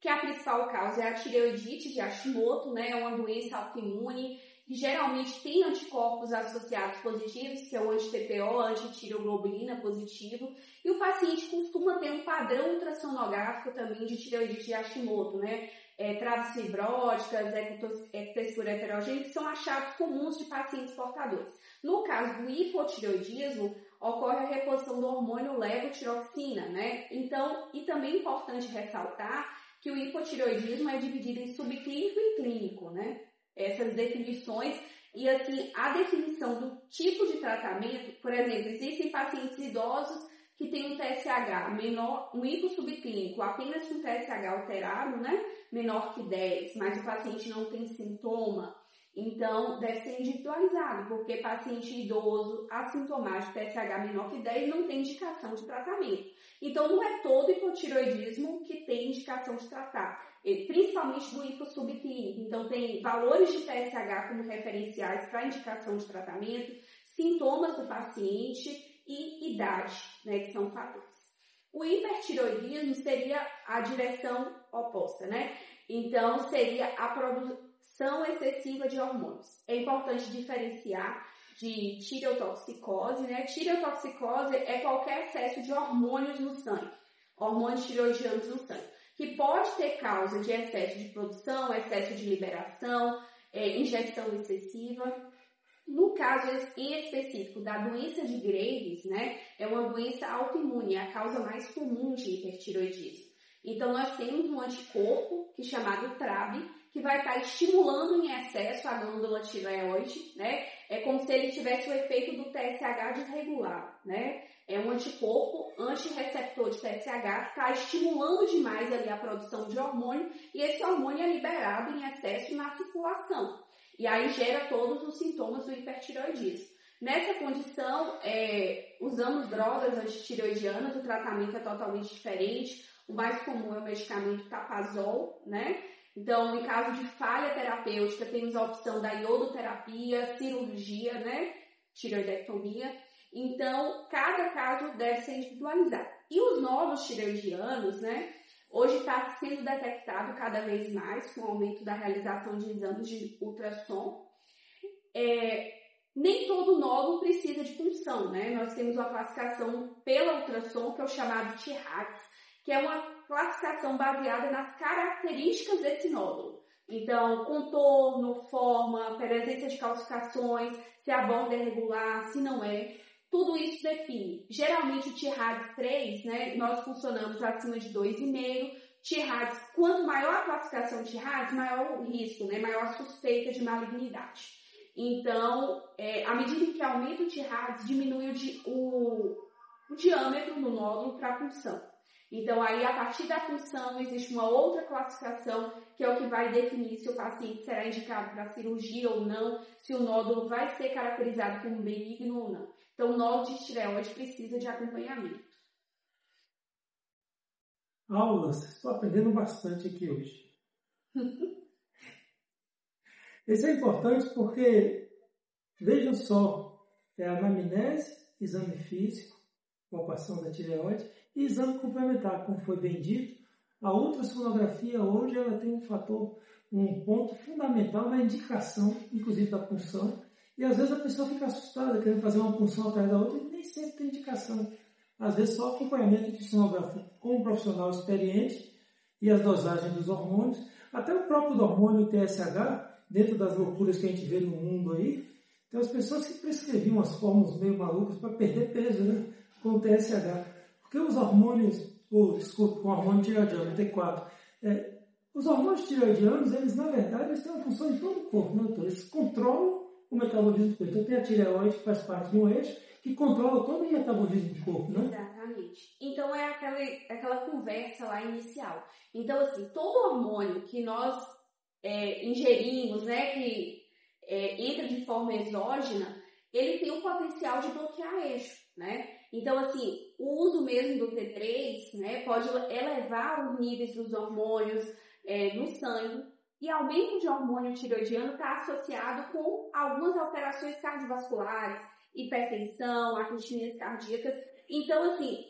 que a principal causa é a tireoidite de Hashimoto, né? É uma doença autoimune, que geralmente tem anticorpos associados positivos, que é o anti-TPO, anti-tireoglobulina positivo, e o paciente costuma ter um padrão ultrassonográfico também de tireoidite de Hashimoto, né? Traves fibróticas, ectextura heterogênea, que são achados comuns de pacientes portadores. No caso do hipotireoidismo, ocorre a reposição do hormônio levotiroxina, né? Então, e também é importante ressaltar que que o hipotireoidismo é dividido em subclínico e clínico, né? Essas definições, e assim, a definição do tipo de tratamento, por exemplo, existem pacientes idosos que têm um TSH menor, um hipossubclínico, apenas com TSH alterado, né? Menor que 10, mas o paciente não tem sintoma. Então, deve ser individualizado, porque paciente idoso, assintomático, TSH menor que 10, não tem indicação de tratamento. Então, não é todo hipotireoidismo que tem indicação de tratar, principalmente do hipossubclínico. Então, tem valores de TSH como referenciais para indicação de tratamento, sintomas do paciente e idade, né, que são fatores. O hipertireoidismo seria a direção oposta, né? Então, seria a produção excessiva de hormônios. É importante diferenciar de tireotoxicose, né? Tireotoxicose é qualquer excesso de hormônios no sangue, hormônios tireoidianos no sangue, que pode ter causa de excesso de produção, excesso de liberação, ingestão excessiva. No caso em específico da doença de Graves, né, é uma doença autoimune, é a causa mais comum de hipertireoidismo. Então, nós temos um anticorpo, que é chamado TRAB, que vai estar estimulando em excesso a glândula tireoide, né? É como se ele tivesse o efeito do TSH desregulado, né? É um anticorpo antirreceptor de TSH que está estimulando demais ali a produção de hormônio, e esse hormônio é liberado em excesso na circulação. E aí gera todos os sintomas do hipertireoidismo. Nessa condição, usamos drogas antitireoidianas, o tratamento é totalmente diferente. O mais comum é o medicamento Tapazol, né? Então, em caso de falha terapêutica, temos a opção da iodoterapia, cirurgia, né? Tireoidectomia. Então, cada caso deve ser individualizado. E os nódulos tireoidianos, né? Hoje está sendo detectado cada vez mais com o aumento da realização de exames de ultrassom. Nem todo nódulo precisa de punção, né? Nós temos uma classificação pela ultrassom, que é o chamado TIRADS, que é uma classificação baseada nas características desse nódulo. Então, contorno, forma, presença de calcificações, se a borda é regular, se não é. Tudo isso define. Geralmente o TIRADS 3, né, nós funcionamos acima de 2,5. TIRADS, quanto maior a classificação de TIRADS, maior o risco, né, maior a suspeita de malignidade. Então, à medida que aumenta o TIRADS, diminui o diâmetro do nódulo para a punção. Então, aí, a partir da punção, existe uma outra classificação, que é o que vai definir se o paciente será indicado para cirurgia ou não, se o nódulo vai ser caracterizado como benigno ou não. Então, o nódulo de tireoide precisa de acompanhamento. Aulas, estou aprendendo bastante aqui hoje. Isso é importante porque, vejam só, é a anamnese, exame físico, palpação da tireoide, e exame complementar, como foi bem dito. A ultrassonografia hoje ela tem um ponto fundamental na indicação, inclusive da punção, e às vezes a pessoa fica assustada, querendo fazer uma punção atrás da outra, e nem sempre tem indicação. Às vezes só acompanhamento de sonografia com um profissional experiente e as dosagens dos hormônios, até o próprio hormônio TSH, dentro das loucuras que a gente vê no mundo aí, tem as pessoas que prescreviam umas fórmulas meio malucas para perder peso, né, com o TSH. Porque os hormônios, com o hormônio tireoidiano, T4, os hormônios tireoidianos, eles na verdade, eles têm uma função em todo o corpo, né? Eles controlam o metabolismo do corpo. Então tem a tireoide, que faz parte de um eixo, que controla todo o metabolismo do corpo, né? Exatamente. Então é aquela conversa lá inicial. Então, assim, todo hormônio que nós ingerimos, né, que entra de forma exógena, ele tem o potencial de bloquear eixo, né? Então, assim, o uso mesmo do T3, né, pode elevar os níveis dos hormônios no sangue, e aumento de hormônio tireoidiano está associado com algumas alterações cardiovasculares, hipertensão, arritmias cardíacas. Então, assim,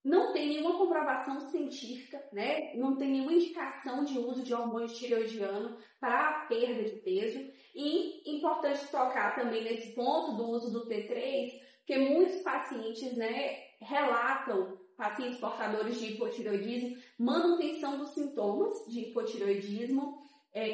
não tem nenhuma comprovação científica, né? Não tem nenhuma indicação de uso de hormônio tireoidiano para perda de peso. E importante tocar também nesse ponto do uso do T3, porque muitos pacientes, né, relatam, pacientes portadores de hipotireoidismo, manutenção dos sintomas de hipotireoidismo,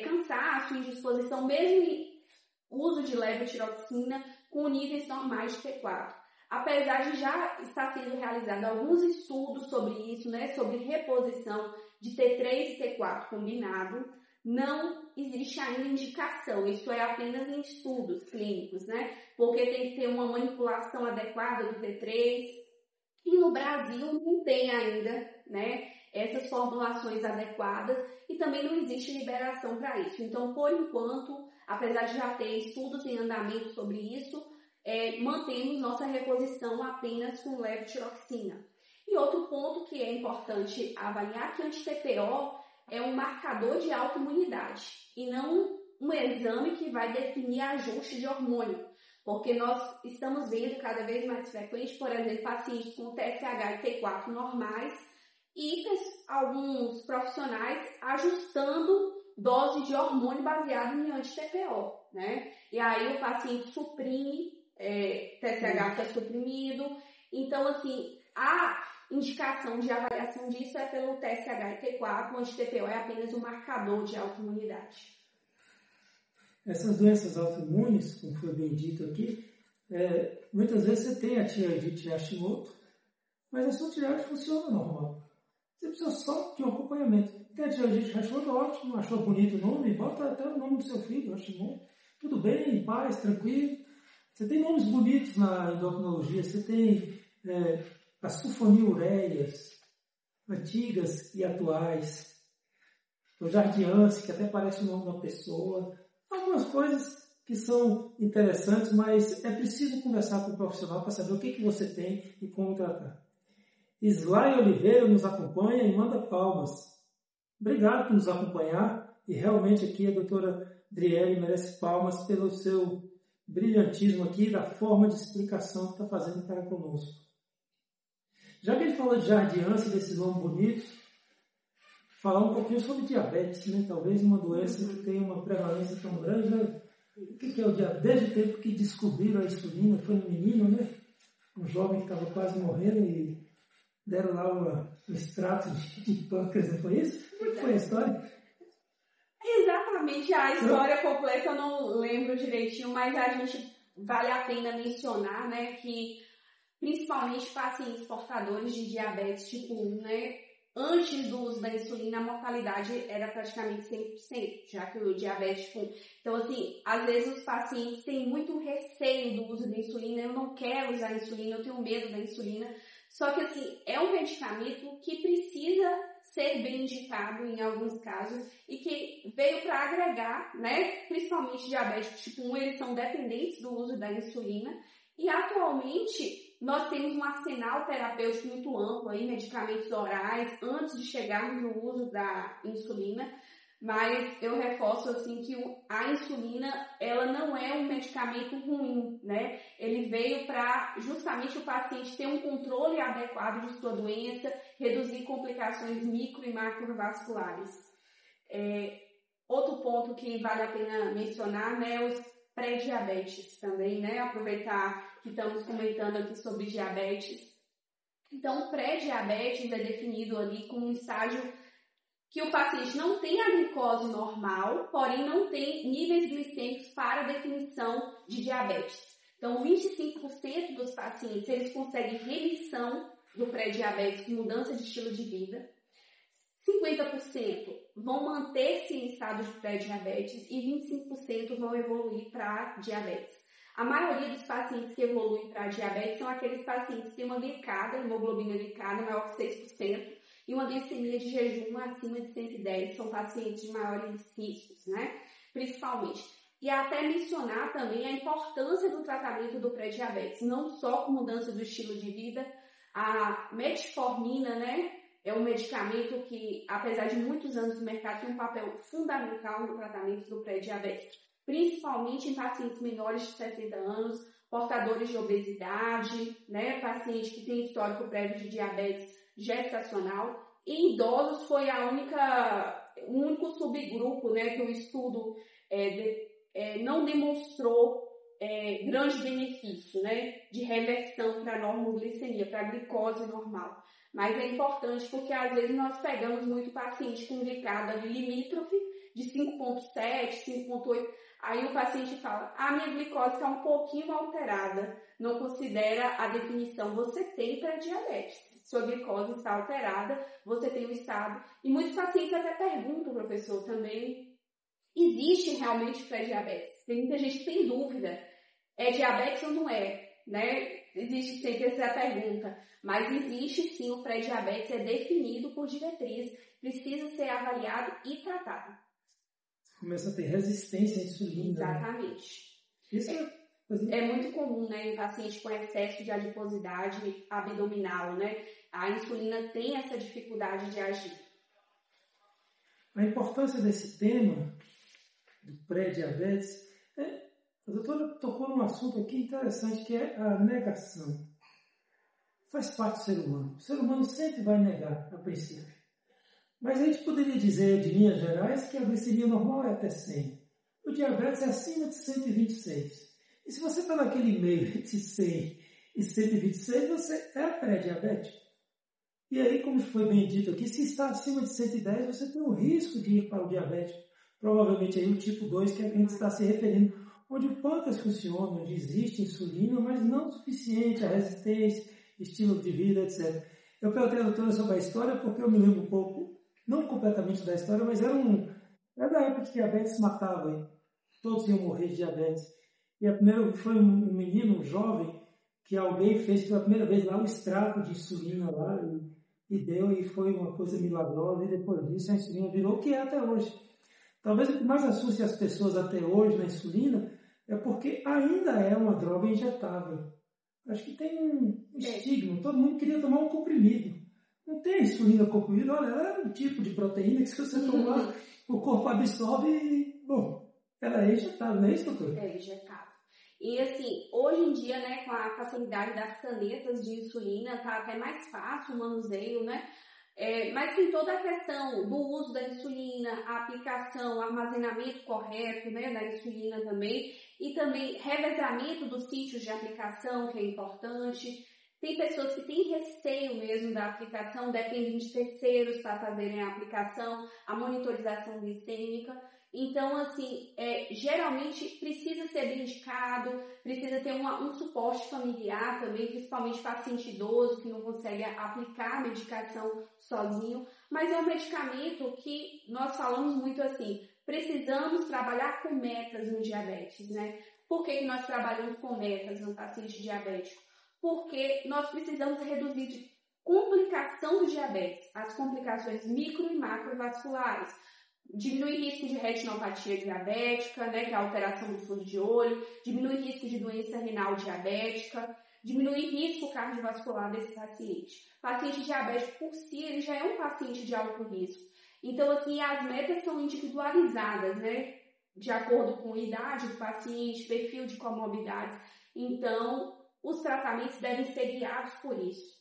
cansaço, indisposição, mesmo em uso de levotiroxina com níveis normais de T4. apesar de já estar sendo realizado alguns estudos sobre isso, né, sobre reposição de T3 e T4 combinado, não existe ainda indicação, isso é apenas em estudos clínicos, né, porque tem que ter uma manipulação adequada do T3, e no Brasil não tem ainda, né, essas formulações adequadas e também não existe liberação para isso. Então, por enquanto, apesar de já ter estudos em andamento sobre isso, mantemos nossa reposição apenas com levotiroxina. E outro ponto que é importante avaliar, que anti-TPO é um marcador de autoimunidade e não um exame que vai definir ajuste de hormônio, porque nós estamos vendo cada vez mais frequente, por exemplo, pacientes com TSH e T4 normais e alguns profissionais ajustando dose de hormônio baseado em anti-TPO, né? E aí o paciente suprime, TSH fica suprimido. Então, assim, a indicação de avaliação disso é pelo TSH e T4, o anti-TPO é apenas um marcador de autoimunidade. Essas doenças autoimunes, como foi bem dito aqui, muitas vezes você tem a tireoidite Hashimoto, mas a sua tireoide funciona normal. Você precisa só de um acompanhamento. Tem a tireoidite Hashimoto, ótimo, achou bonito o nome, bota até o nome do seu filho, Hashimoto. Tudo bem, em paz, tranquilo. Você tem nomes bonitos na endocrinologia, você tem as sulfonilureias, antigas e atuais, o jardiance, que até parece o nome da pessoa. Algumas coisas que são interessantes, mas é preciso conversar com o profissional para saber o que você tem e como tratar. Islay Oliveira nos acompanha e manda palmas. Obrigado por nos acompanhar e realmente aqui a doutora Driele merece palmas pelo seu brilhantismo aqui, da forma de explicação que está fazendo para conosco. Já que ele falou de jardiance, desses nomes bonitos, falar um pouquinho sobre diabetes, né? Talvez uma doença que tenha uma prevalência tão grande, né? O que é o diabetes? Desde o tempo que descobriram a insulina, foi um menino, né? Um jovem que estava quase morrendo e deram lá um extrato de pâncreas, não foi isso? Como foi a história? Exatamente, a história completa eu não lembro direitinho, mas a gente vale a pena mencionar, né, que principalmente pacientes portadores de diabetes tipo 1, né, antes do uso da insulina, a mortalidade era praticamente 100%, já que o diabetes tipo 1. Então, assim, às vezes os pacientes têm muito receio do uso da insulina, eu não quero usar a insulina, eu tenho medo da insulina. Só que, assim, é um medicamento que precisa ser bem indicado em alguns casos e que veio para agregar, né, principalmente diabetes tipo 1, eles são dependentes do uso da insulina e atualmente nós temos um arsenal terapêutico muito amplo, aí, medicamentos orais, antes de chegarmos no uso da insulina, mas eu reforço assim que a insulina, ela não é um medicamento ruim, né? Ele veio para justamente o paciente ter um controle adequado de sua doença, reduzir complicações micro e macrovasculares. Outro ponto que vale a pena mencionar, né, os pré-diabetes também, né? Aproveitar que estamos comentando aqui sobre diabetes. Então, o pré-diabetes é definido ali como um estágio que o paciente não tem a glicose normal, porém não tem níveis glicêmicos para definição de diabetes. Então, 25% dos pacientes, eles conseguem remissão do pré-diabetes com mudança de estilo de vida. 50% vão manter-se em estado de pré-diabetes e 25% vão evoluir para diabetes. A maioria dos pacientes que evoluem para diabetes são aqueles pacientes que têm uma glicada, hemoglobina glicada maior que 6%, e uma glicemia de jejum acima de 110, são pacientes de maiores riscos, né? Principalmente. E até mencionar também a importância do tratamento do pré-diabetes, não só com mudança do estilo de vida. A metformina, né, é um medicamento que, apesar de muitos anos no mercado, tem um papel fundamental no tratamento do pré-diabetes, principalmente em pacientes menores de 60 anos, portadores de obesidade, né, pacientes que têm histórico prévio de diabetes gestacional. Em idosos foi o único subgrupo, né, que o estudo não demonstrou grande benefício, né, de reversão para a normoglicemia, para a glicose normal. Mas é importante porque às vezes nós pegamos muito paciente com glicada limítrofe de 5,7, 5,8. Aí o paciente fala, a minha glicose está um pouquinho alterada, não considera a definição, você tem pré-diabetes. Sua glicose está alterada, você tem o estado. E muitos pacientes até perguntam, professor, também, existe realmente pré-diabetes? Tem muita gente que tem dúvida, é diabetes ou não é? Né? Existe sempre essa pergunta, mas existe sim o pré-diabetes, é definido por diretriz, precisa ser avaliado e tratado. Começa a ter resistência à insulina. Exatamente. Né? Isso é muito comum, né, em paciente com excesso de adiposidade abdominal, né? A insulina tem essa dificuldade de agir. A importância desse tema, do pré-diabetes, a doutora tocou num assunto aqui interessante, que é a negação. Faz parte do ser humano. O ser humano sempre vai negar, a princípio. Mas a gente poderia dizer, de linhas gerais, que a glicemia normal é até 100. O diabetes é acima de 126. E se você está naquele meio entre 100 e 126, você é pré-diabético. E aí, como foi bem dito aqui, se está acima de 110, você tem o risco de ir para o diabético. Provavelmente aí o tipo 2, que a gente está se referindo, onde o pâncreas funciona, onde existe insulina, mas não o suficiente, a resistência, estilo de vida, etc. Eu perguntei a doutora sobre a história porque eu me lembro um pouco, não completamente da história, mas era da época que diabetes matava, hein? Todos iam morrer de diabetes. E a primeira foi um menino, um jovem, que alguém fez pela primeira vez lá um extrato de insulina lá e deu, e foi uma coisa milagrosa, e depois disso a insulina virou o que é até hoje. Talvez o que mais assuste as pessoas até hoje na insulina é porque ainda é uma droga injetável. Acho que tem um estigma, todo mundo queria tomar um comprimido. Não tem insulina comprimida, olha, ela é um tipo de proteína que se você tomar, o corpo absorve e, bom, ela é injetável, não é isso, doutor? É injetável. E assim, hoje em dia, né, com a facilidade das canetas de insulina, tá até mais fácil o manuseio, né? Mas tem toda a questão do uso da insulina, a aplicação, o armazenamento correto, né, da insulina também, e também revezamento dos sítios de aplicação, que é importante. Tem pessoas que têm receio mesmo da aplicação, dependem de terceiros para fazerem a aplicação, a monitorização glicêmica. Então, assim, geralmente precisa ser bem indicado, precisa ter um suporte familiar também, principalmente paciente idoso que não consegue aplicar a medicação sozinho. Mas é um medicamento que nós falamos muito assim, precisamos trabalhar com metas no diabetes, né? Por que nós trabalhamos com metas no paciente diabético? Porque nós precisamos reduzir de complicação do diabetes, as complicações micro e macrovasculares. Diminuir risco de retinopatia diabética, né, que é a alteração do fundo de olho, diminuir risco de doença renal diabética, diminuir risco cardiovascular desse paciente. O paciente diabético, por si, ele já é um paciente de alto risco. Então, assim, as metas são individualizadas, né, de acordo com a idade do paciente, perfil de comorbidades. Então, os tratamentos devem ser guiados por isso.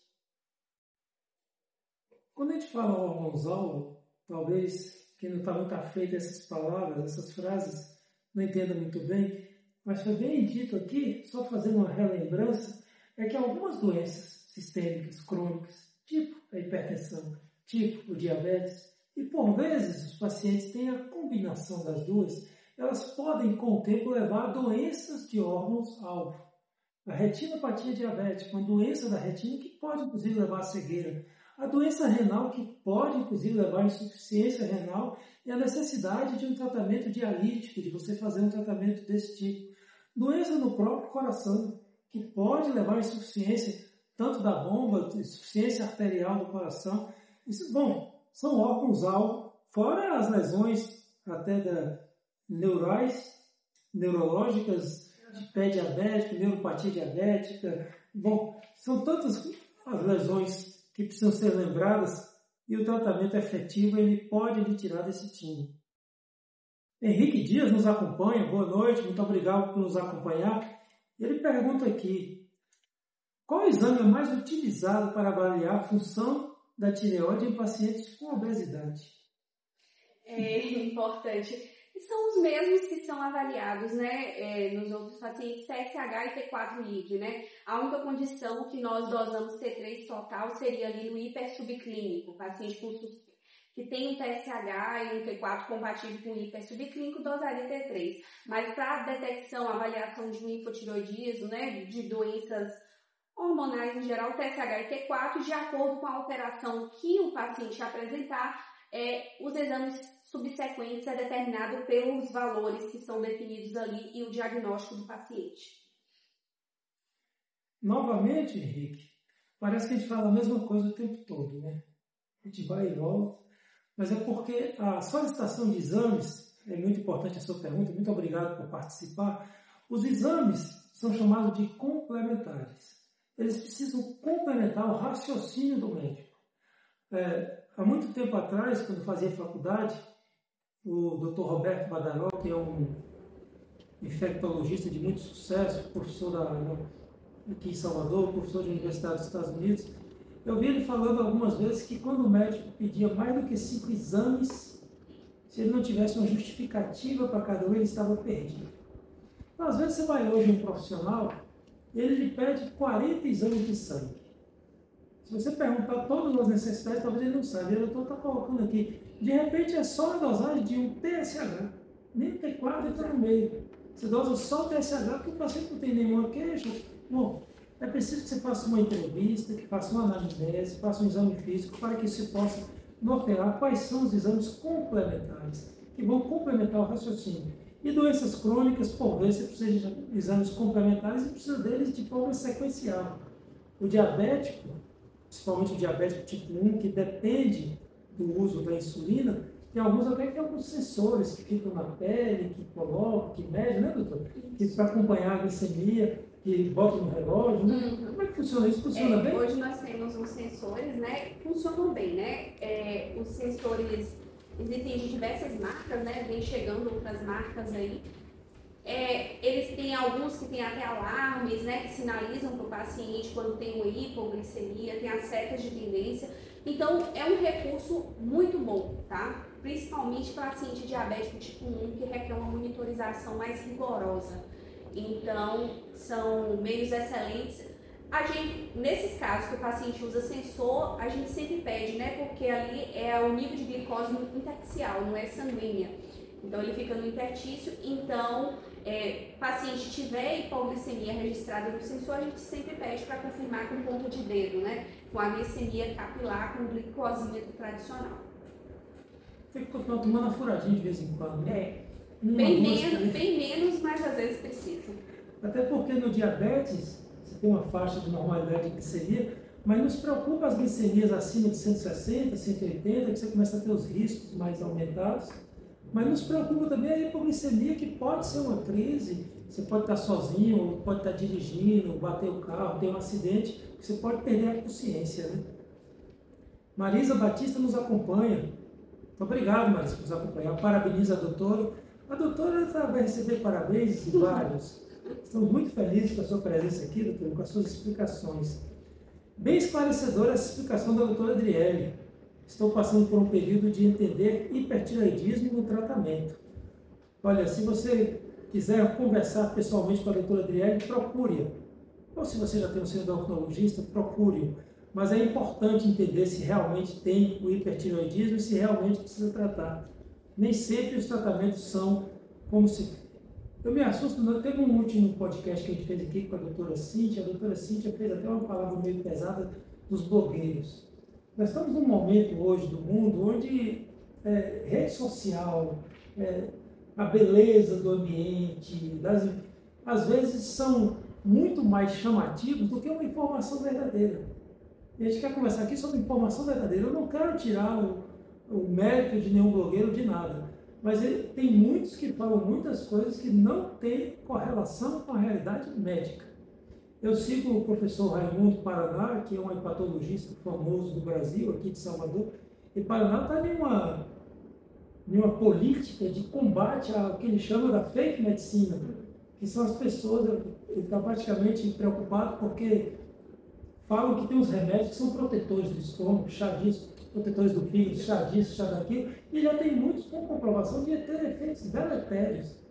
Quando a gente fala hormonal, talvez quem não está muito afeito a essas palavras, essas frases, não entenda muito bem, mas foi bem dito aqui, só fazendo uma relembrança, é que algumas doenças sistêmicas, crônicas, tipo a hipertensão, tipo o diabetes, e por vezes os pacientes têm a combinação das duas, elas podem com o tempo levar a doenças de órgãos-alvo. A retinopatia diabética, uma doença da retina que pode inclusive levar à cegueira. A doença renal, que pode, inclusive, levar à insuficiência renal, e a necessidade de um tratamento dialítico, de você fazer um tratamento desse tipo. Doença no próprio coração, que pode levar à insuficiência, tanto da bomba, insuficiência arterial do coração. Isso, bom, são órgãos-alvo, fora as lesões até neurais, neurológicas, de pé diabético, neuropatia diabética. Bom, são tantas as lesões que precisam ser lembradas, e o tratamento efetivo ele pode lhe tirar desse time. Henrique Dias nos acompanha, boa noite, muito obrigado por nos acompanhar. Ele pergunta aqui, qual exame é mais utilizado para avaliar a função da tireoide em pacientes com obesidade? É importante. São os mesmos que são avaliados, né, nos outros pacientes, TSH e T4-LID, né? A única condição que nós dosamos T3 total seria ali no hipersubclínico, paciente com que tem um TSH e um T4 compatível com hiper subclínico, dosaria T3. Mas para detecção, avaliação de um hipotireoidismo, né, de doenças hormonais em geral, TSH e T4, de acordo com a alteração que o paciente apresentar, os exames subsequentes é determinado pelos valores que são definidos ali e o diagnóstico do paciente. Novamente, Henrique, parece que a gente fala a mesma coisa o tempo todo, né? A gente vai e volta, mas é porque a solicitação de exames, é muito importante a sua pergunta, muito obrigado por participar. Os exames são chamados de complementares. Eles precisam complementar o raciocínio do médico. Há muito tempo atrás, quando eu fazia faculdade, o Dr. Roberto Badaró, que é um infectologista de muito sucesso, professor aqui em Salvador, professor de Universidade dos Estados Unidos, eu vi ele falando algumas vezes que quando o médico pedia mais do que 5 exames, se ele não tivesse uma justificativa para cada um, ele estava perdido. Então, às vezes você vai hoje em um profissional, ele lhe pede 40 exames de sangue. Se você perguntar todas as necessidades, talvez ele não saiba. O doutor está colocando aqui. De repente é só a dosagem de um TSH. Nem o T4 entra no meio. Você dosa só o TSH porque o paciente não tem nenhuma queixa. Bom, é preciso que você faça uma entrevista, que faça uma anamnese, faça um exame físico para que você possa nortear quais são os exames complementares que vão complementar o raciocínio. E doenças crônicas, por vezes, você precisa de exames complementares e precisa deles de forma sequencial. O diabético, principalmente o diabético tipo 1, que depende do uso da insulina, tem alguns até que tem alguns sensores que ficam na pele, que colocam, que medem, né, doutor? Que para acompanhar a glicemia, que botam no relógio. Né? Como é que funciona isso? Funciona bem? Hoje nós temos uns sensores, né? Funcionam bem, né? Os sensores existem de diversas marcas, né? Vem chegando outras marcas aí. Eles têm alguns que têm até alarmes, né? Que sinalizam para o paciente quando tem uma hipoglicemia, tem as setas de tendência. Então, é um recurso muito bom, tá? Principalmente paciente diabético tipo 1, que requer uma monitorização mais rigorosa. Então, são meios excelentes. Nesses casos que o paciente usa sensor, a gente sempre pede, né? Porque ali é o nível de glicose intersticial, não é sanguínea. Então, ele fica no intertício. Então, paciente tiver hipoglicemia registrada no sensor, a gente sempre pede para confirmar com ponta de dedo, né? Com a glicemia capilar, com glicosímetro tradicional. Tem que continuar tomando a furadinha de vez em quando, né? Bem menos, mas às vezes precisa. Até porque no diabetes, você tem uma faixa de normalidade de glicemia, mas nos preocupa as glicemias acima de 160, 180, que você começa a ter os riscos mais aumentados. Mas nos preocupa também a hipoglicemia, que pode ser uma crise. Você pode estar sozinho, ou pode estar dirigindo, bater o carro, ter um acidente, você pode perder a consciência, né? Marisa Batista nos acompanha. Muito obrigado, Marisa, por nos acompanhar. Parabenizo a doutora. A doutora vai receber parabéns de vários. Estamos muito felizes com a sua presença aqui, doutora, com as suas explicações. Bem esclarecedora essa explicação da doutora Adriele. Estou passando por um período de entender hipertireoidismo no tratamento. Olha, se você quiser conversar pessoalmente com a doutora Adriele, procure-a. Ou se você já tem um seu endocrinologista, procure-o. Mas é importante entender se realmente tem o hipertireoidismo e se realmente precisa tratar. Nem sempre os tratamentos são como se... Eu me assusto, teve um último podcast que a gente fez aqui com a doutora Cíntia fez até uma palavra meio pesada dos blogueiros. Nós estamos num momento hoje do mundo onde rede social, a beleza do ambiente, às vezes são muito mais chamativos do que uma informação verdadeira. E a gente quer conversar aqui sobre informação verdadeira. Eu não quero tirar o mérito de nenhum blogueiro de nada, mas tem muitos que falam muitas coisas que não têm correlação com a realidade médica. Eu sigo o professor Raimundo Paraná, que é um hepatologista famoso do Brasil, aqui de Salvador, e Paraná está em uma política de combate ao que ele chama da fake medicina, que são as pessoas, ele está praticamente preocupado porque falam que tem uns remédios que são protetores do estômago, chá disso, protetores do fígado, chá disso, chá daquilo, e já tem muitos com comprovação de ter efeitos deletérios.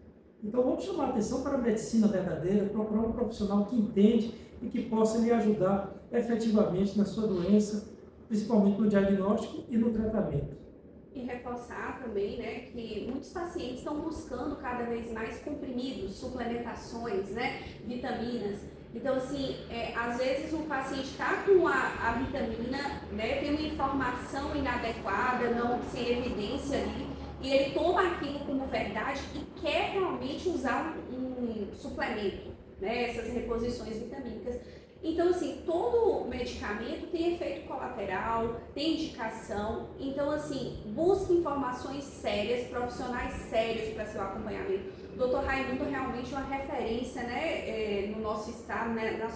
Então vamos chamar a atenção para a medicina verdadeira, procurar um profissional que entende e que possa lhe ajudar efetivamente na sua doença, principalmente no diagnóstico e no tratamento. E reforçar também, né, que muitos pacientes estão buscando cada vez mais comprimidos, suplementações, né, vitaminas. Então, assim, às vezes o paciente está com a vitamina, né, tem uma informação inadequada, não sem evidência ali, e ele toma aquilo como verdade e quer realmente usar um suplemento, né, essas reposições vitamínicas. Então, assim, todo medicamento tem efeito colateral, tem indicação. Então, assim, busque informações sérias, profissionais sérios para seu acompanhamento. O Dr. Raimundo realmente é uma referência, né, no nosso estado, né,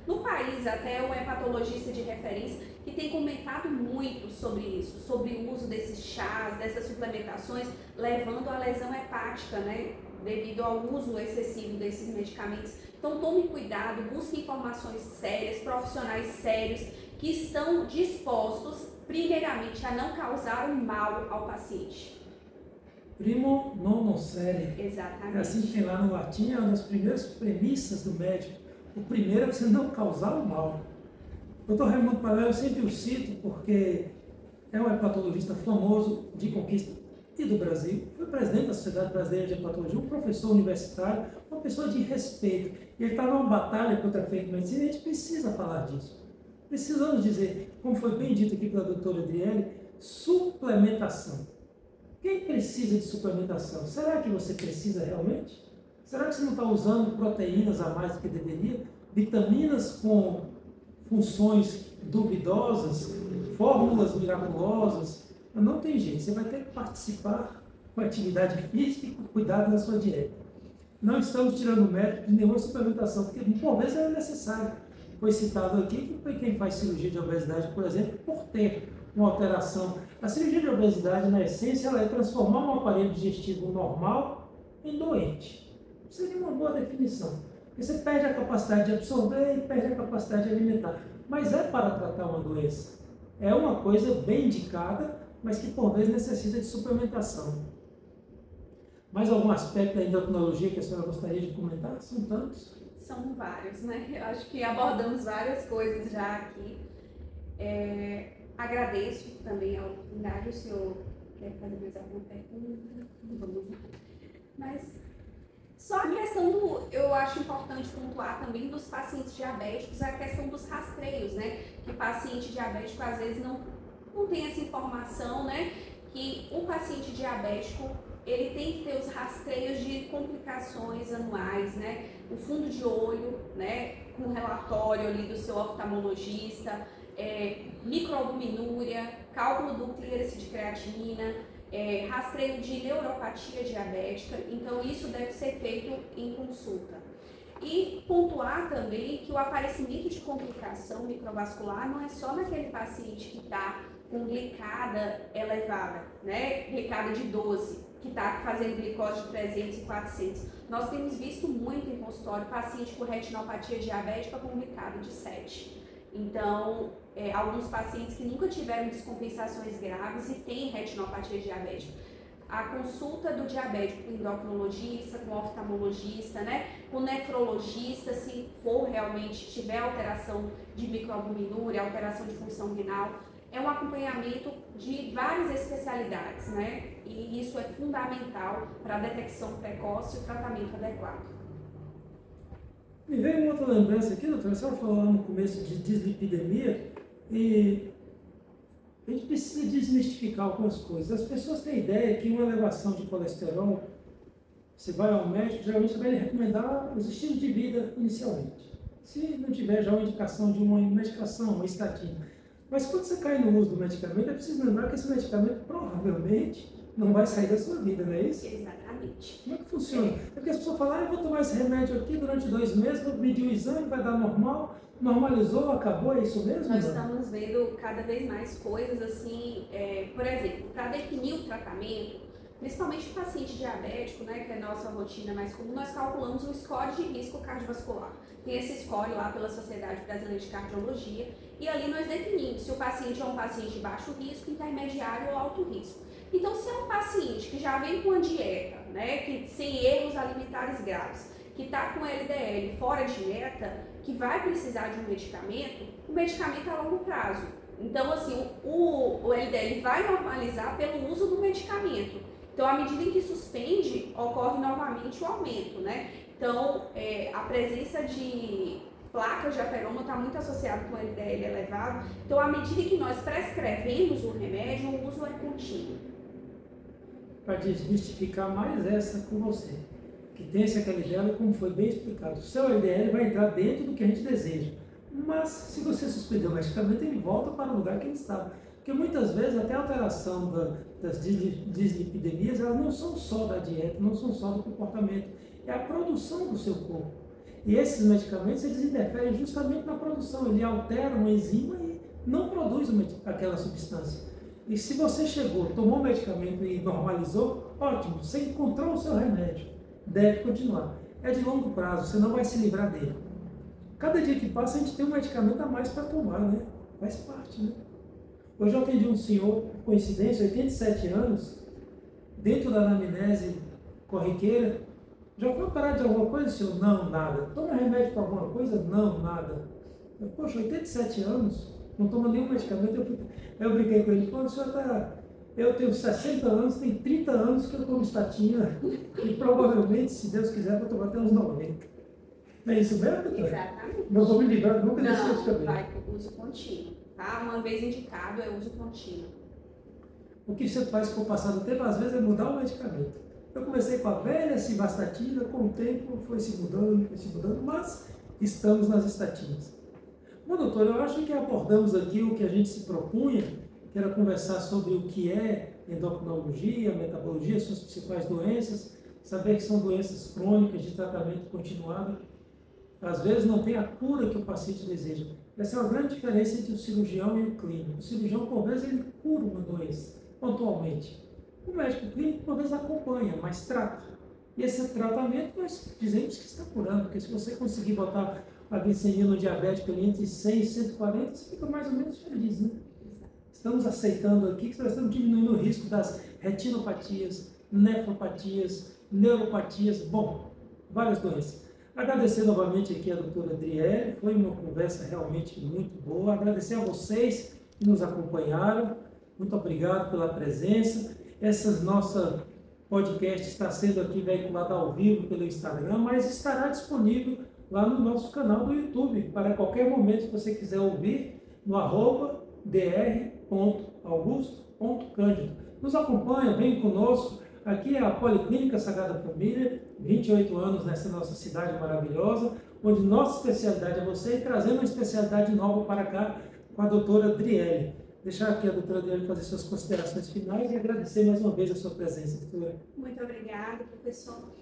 no país até, é um hepatologista de referência que tem comentado muito sobre isso, sobre o uso desses chás, dessas suplementações, levando à lesão hepática, né, devido ao uso excessivo desses medicamentos. Então tome cuidado, busque informações sérias, profissionais sérios, que estão dispostos, primeiramente, a não causar um mal ao paciente. Primo non nocere. Exatamente. É assim que tem lá no latim, é uma das primeiras premissas do médico. O primeiro é você não causar o mal. O Dr. Raimundo Palermo eu sempre o cito porque é um hepatologista famoso de conquista e do Brasil, foi presidente da Sociedade Brasileira de Hepatologia, um professor universitário, uma pessoa de respeito. E ele está numa batalha contra a fake medicina e a gente precisa falar disso. Precisamos dizer, como foi bem dito aqui pela doutora Adriele, suplementação. Quem precisa de suplementação? Será que você precisa realmente? Será que você não está usando proteínas a mais do que deveria? Vitaminas com funções duvidosas, fórmulas miraculosas? Não tem jeito, você vai ter que participar com atividade física e com cuidado na sua dieta. Não estamos tirando mérito de nenhuma suplementação, porque por vezes é necessário. Foi citado aqui que quem faz cirurgia de obesidade, por exemplo, por ter uma alteração. A cirurgia de obesidade, na essência, ela é transformar um aparelho digestivo normal em doente. Seria uma boa definição. Porque você perde a capacidade de absorver e perde a capacidade de alimentar. Mas é para tratar uma doença. É uma coisa bem indicada, mas que por vezes necessita de suplementação. Mais algum aspecto da endocrinologia que a senhora gostaria de comentar? São tantos. São vários, né? Eu acho que abordamos várias coisas já aqui. Agradeço também a oportunidade. O senhor quer fazer mais alguma pergunta? Vamos lá. Mas só a questão eu acho importante pontuar também dos pacientes diabéticos, a questão dos rastreios, né? Que o paciente diabético às vezes não tem essa informação, né? Que o paciente diabético, ele tem que ter os rastreios de complicações anuais, né? O fundo de olho, né? Com o relatório ali do seu oftalmologista, microalbuminúria, cálculo do clearance de creatinina, rastreio de neuropatia diabética. Então isso deve ser feito em consulta. E pontuar também que o aparecimento de complicação microvascular não é só naquele paciente que está com glicada elevada, né? Glicada de 12, que está fazendo glicose de 300 e 400. Nós temos visto muito em consultório paciente com retinopatia diabética com glicada de 7. Então, alguns pacientes que nunca tiveram descompensações graves e têm retinopatia diabética. A consulta do diabético com endocrinologista, com oftalmologista, né, com nefrologista, se for realmente, tiver alteração de microalbuminúria, alteração de função renal, é um acompanhamento de várias especialidades, né, e isso é fundamental para a detecção precoce e o tratamento adequado. Me veio uma outra lembrança aqui, doutora, a senhora falou lá no começo de dislipidemia e a gente precisa desmistificar algumas coisas. As pessoas têm ideia que uma elevação de colesterol, você vai ao médico, geralmente vai lhe recomendar os estilos de vida inicialmente. Se não tiver já uma indicação de uma medicação, uma estatina. Mas quando você cai no uso do medicamento, é preciso lembrar que esse medicamento provavelmente não vai sair da sua vida, não é isso? Exatamente. Como é que funciona? É porque as pessoas falam, eu vou tomar esse remédio aqui durante 2 meses, vou medir o exame, vai dar normal, normalizou, acabou, é isso mesmo? Nós estamos vendo cada vez mais coisas assim, por exemplo, para definir o tratamento, principalmente o paciente diabético, né, que é a nossa rotina mais comum, nós calculamos um score de risco cardiovascular. Tem esse score lá pela Sociedade Brasileira de Cardiologia e ali nós definimos se o paciente é um paciente de baixo risco, intermediário ou alto risco. Então, se é um paciente que já vem com a dieta, né, sem erros alimentares graves, que está com LDL fora de dieta, que vai precisar de um medicamento, o medicamento a longo prazo, Então, assim, o LDL vai normalizar pelo uso do medicamento. Então, à medida em que suspende, ocorre novamente o aumento, né? Então, a presença de placas de ateroma está muito associada com o LDL elevado. Então, à medida que nós prescrevemos o remédio, o uso é contínuo. Para desmistificar mais essa com você, que tem esse LDL, como foi bem explicado, o seu LDL vai entrar dentro do que a gente deseja. Mas, se você suspender o medicamento, ele volta para o lugar que ele estava. Porque muitas vezes até a alteração das dislipidemias, elas não são só da dieta, não são só do comportamento, é a produção do seu corpo. E esses medicamentos, eles interferem justamente na produção, ele altera uma enzima e não produz aquela substância. E se você chegou, tomou o medicamento e normalizou, ótimo, você encontrou o seu remédio, deve continuar. É de longo prazo, você não vai se livrar dele. Cada dia que passa, a gente tem um medicamento a mais para tomar, né? Faz parte, né? Hoje eu atendi um senhor, por coincidência, 87 anos, dentro da anamnese corriqueira. Já foi operado de alguma coisa, senhor? Não, nada. Toma remédio para alguma coisa? Não, nada. Eu, poxa, 87 anos, não toma nenhum medicamento. Eu brinquei com ele, pô, o senhor está... Eu tenho 60 anos, tem 30 anos que eu tomo estatina e provavelmente, se Deus quiser, vou tomar até uns 90. É isso mesmo, doutor? Exatamente. Não vou me livrar nunca desse Não, medicamento. vai para o uso contínuo, tá? Uma vez indicado é uso contínuo. O que você faz com o passar do tempo, às vezes, é mudar o medicamento. Eu comecei com a velha simvastatina, com o tempo foi se mudando, mas estamos nas estatinas. Bom, doutor, eu acho que abordamos aqui o que a gente se propunha, que era conversar sobre o que é endocrinologia, metabologia, suas principais doenças, saber que são doenças crônicas de tratamento continuado. Às vezes não tem a cura que o paciente deseja. Essa é uma grande diferença entre o cirurgião e o clínico. O cirurgião, por vezes, ele cura uma doença, pontualmente. O médico clínico, por vezes, acompanha, mas trata. E esse tratamento, nós dizemos que está curando, porque se você conseguir botar a glicemia no diabético ali entre 100 e 140, você fica mais ou menos feliz, né? Estamos aceitando aqui que nós estamos diminuindo o risco das retinopatias, nefropatias, neuropatias, bom, várias doenças. Agradecer novamente aqui a doutora Adriele, foi uma conversa realmente muito boa. Agradecer a vocês que nos acompanharam, muito obrigado pela presença. Essa nossa podcast está sendo aqui veiculado ao vivo pelo Instagram, mas estará disponível lá no nosso canal do YouTube, para qualquer momento que você quiser ouvir, no @dr.augusto.cândido. Nos acompanha, vem conosco. Aqui é a Policlínica Sagrada Família, 28 anos nessa nossa cidade maravilhosa, onde nossa especialidade é você e trazendo uma especialidade nova para cá com a doutora Adriele. Deixar aqui a doutora Adriele fazer suas considerações finais e agradecer mais uma vez a sua presença, doutora. Muito obrigada, professor.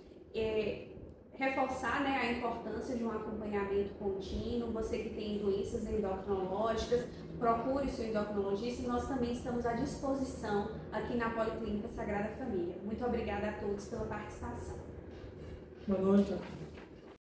Reforçar, né, a importância de um acompanhamento contínuo. Você que tem doenças endocrinológicas, procure seu endocrinologista e nós também estamos à disposição aqui na Policlínica Sagrada Família. Muito obrigada a todos pela participação. Boa noite.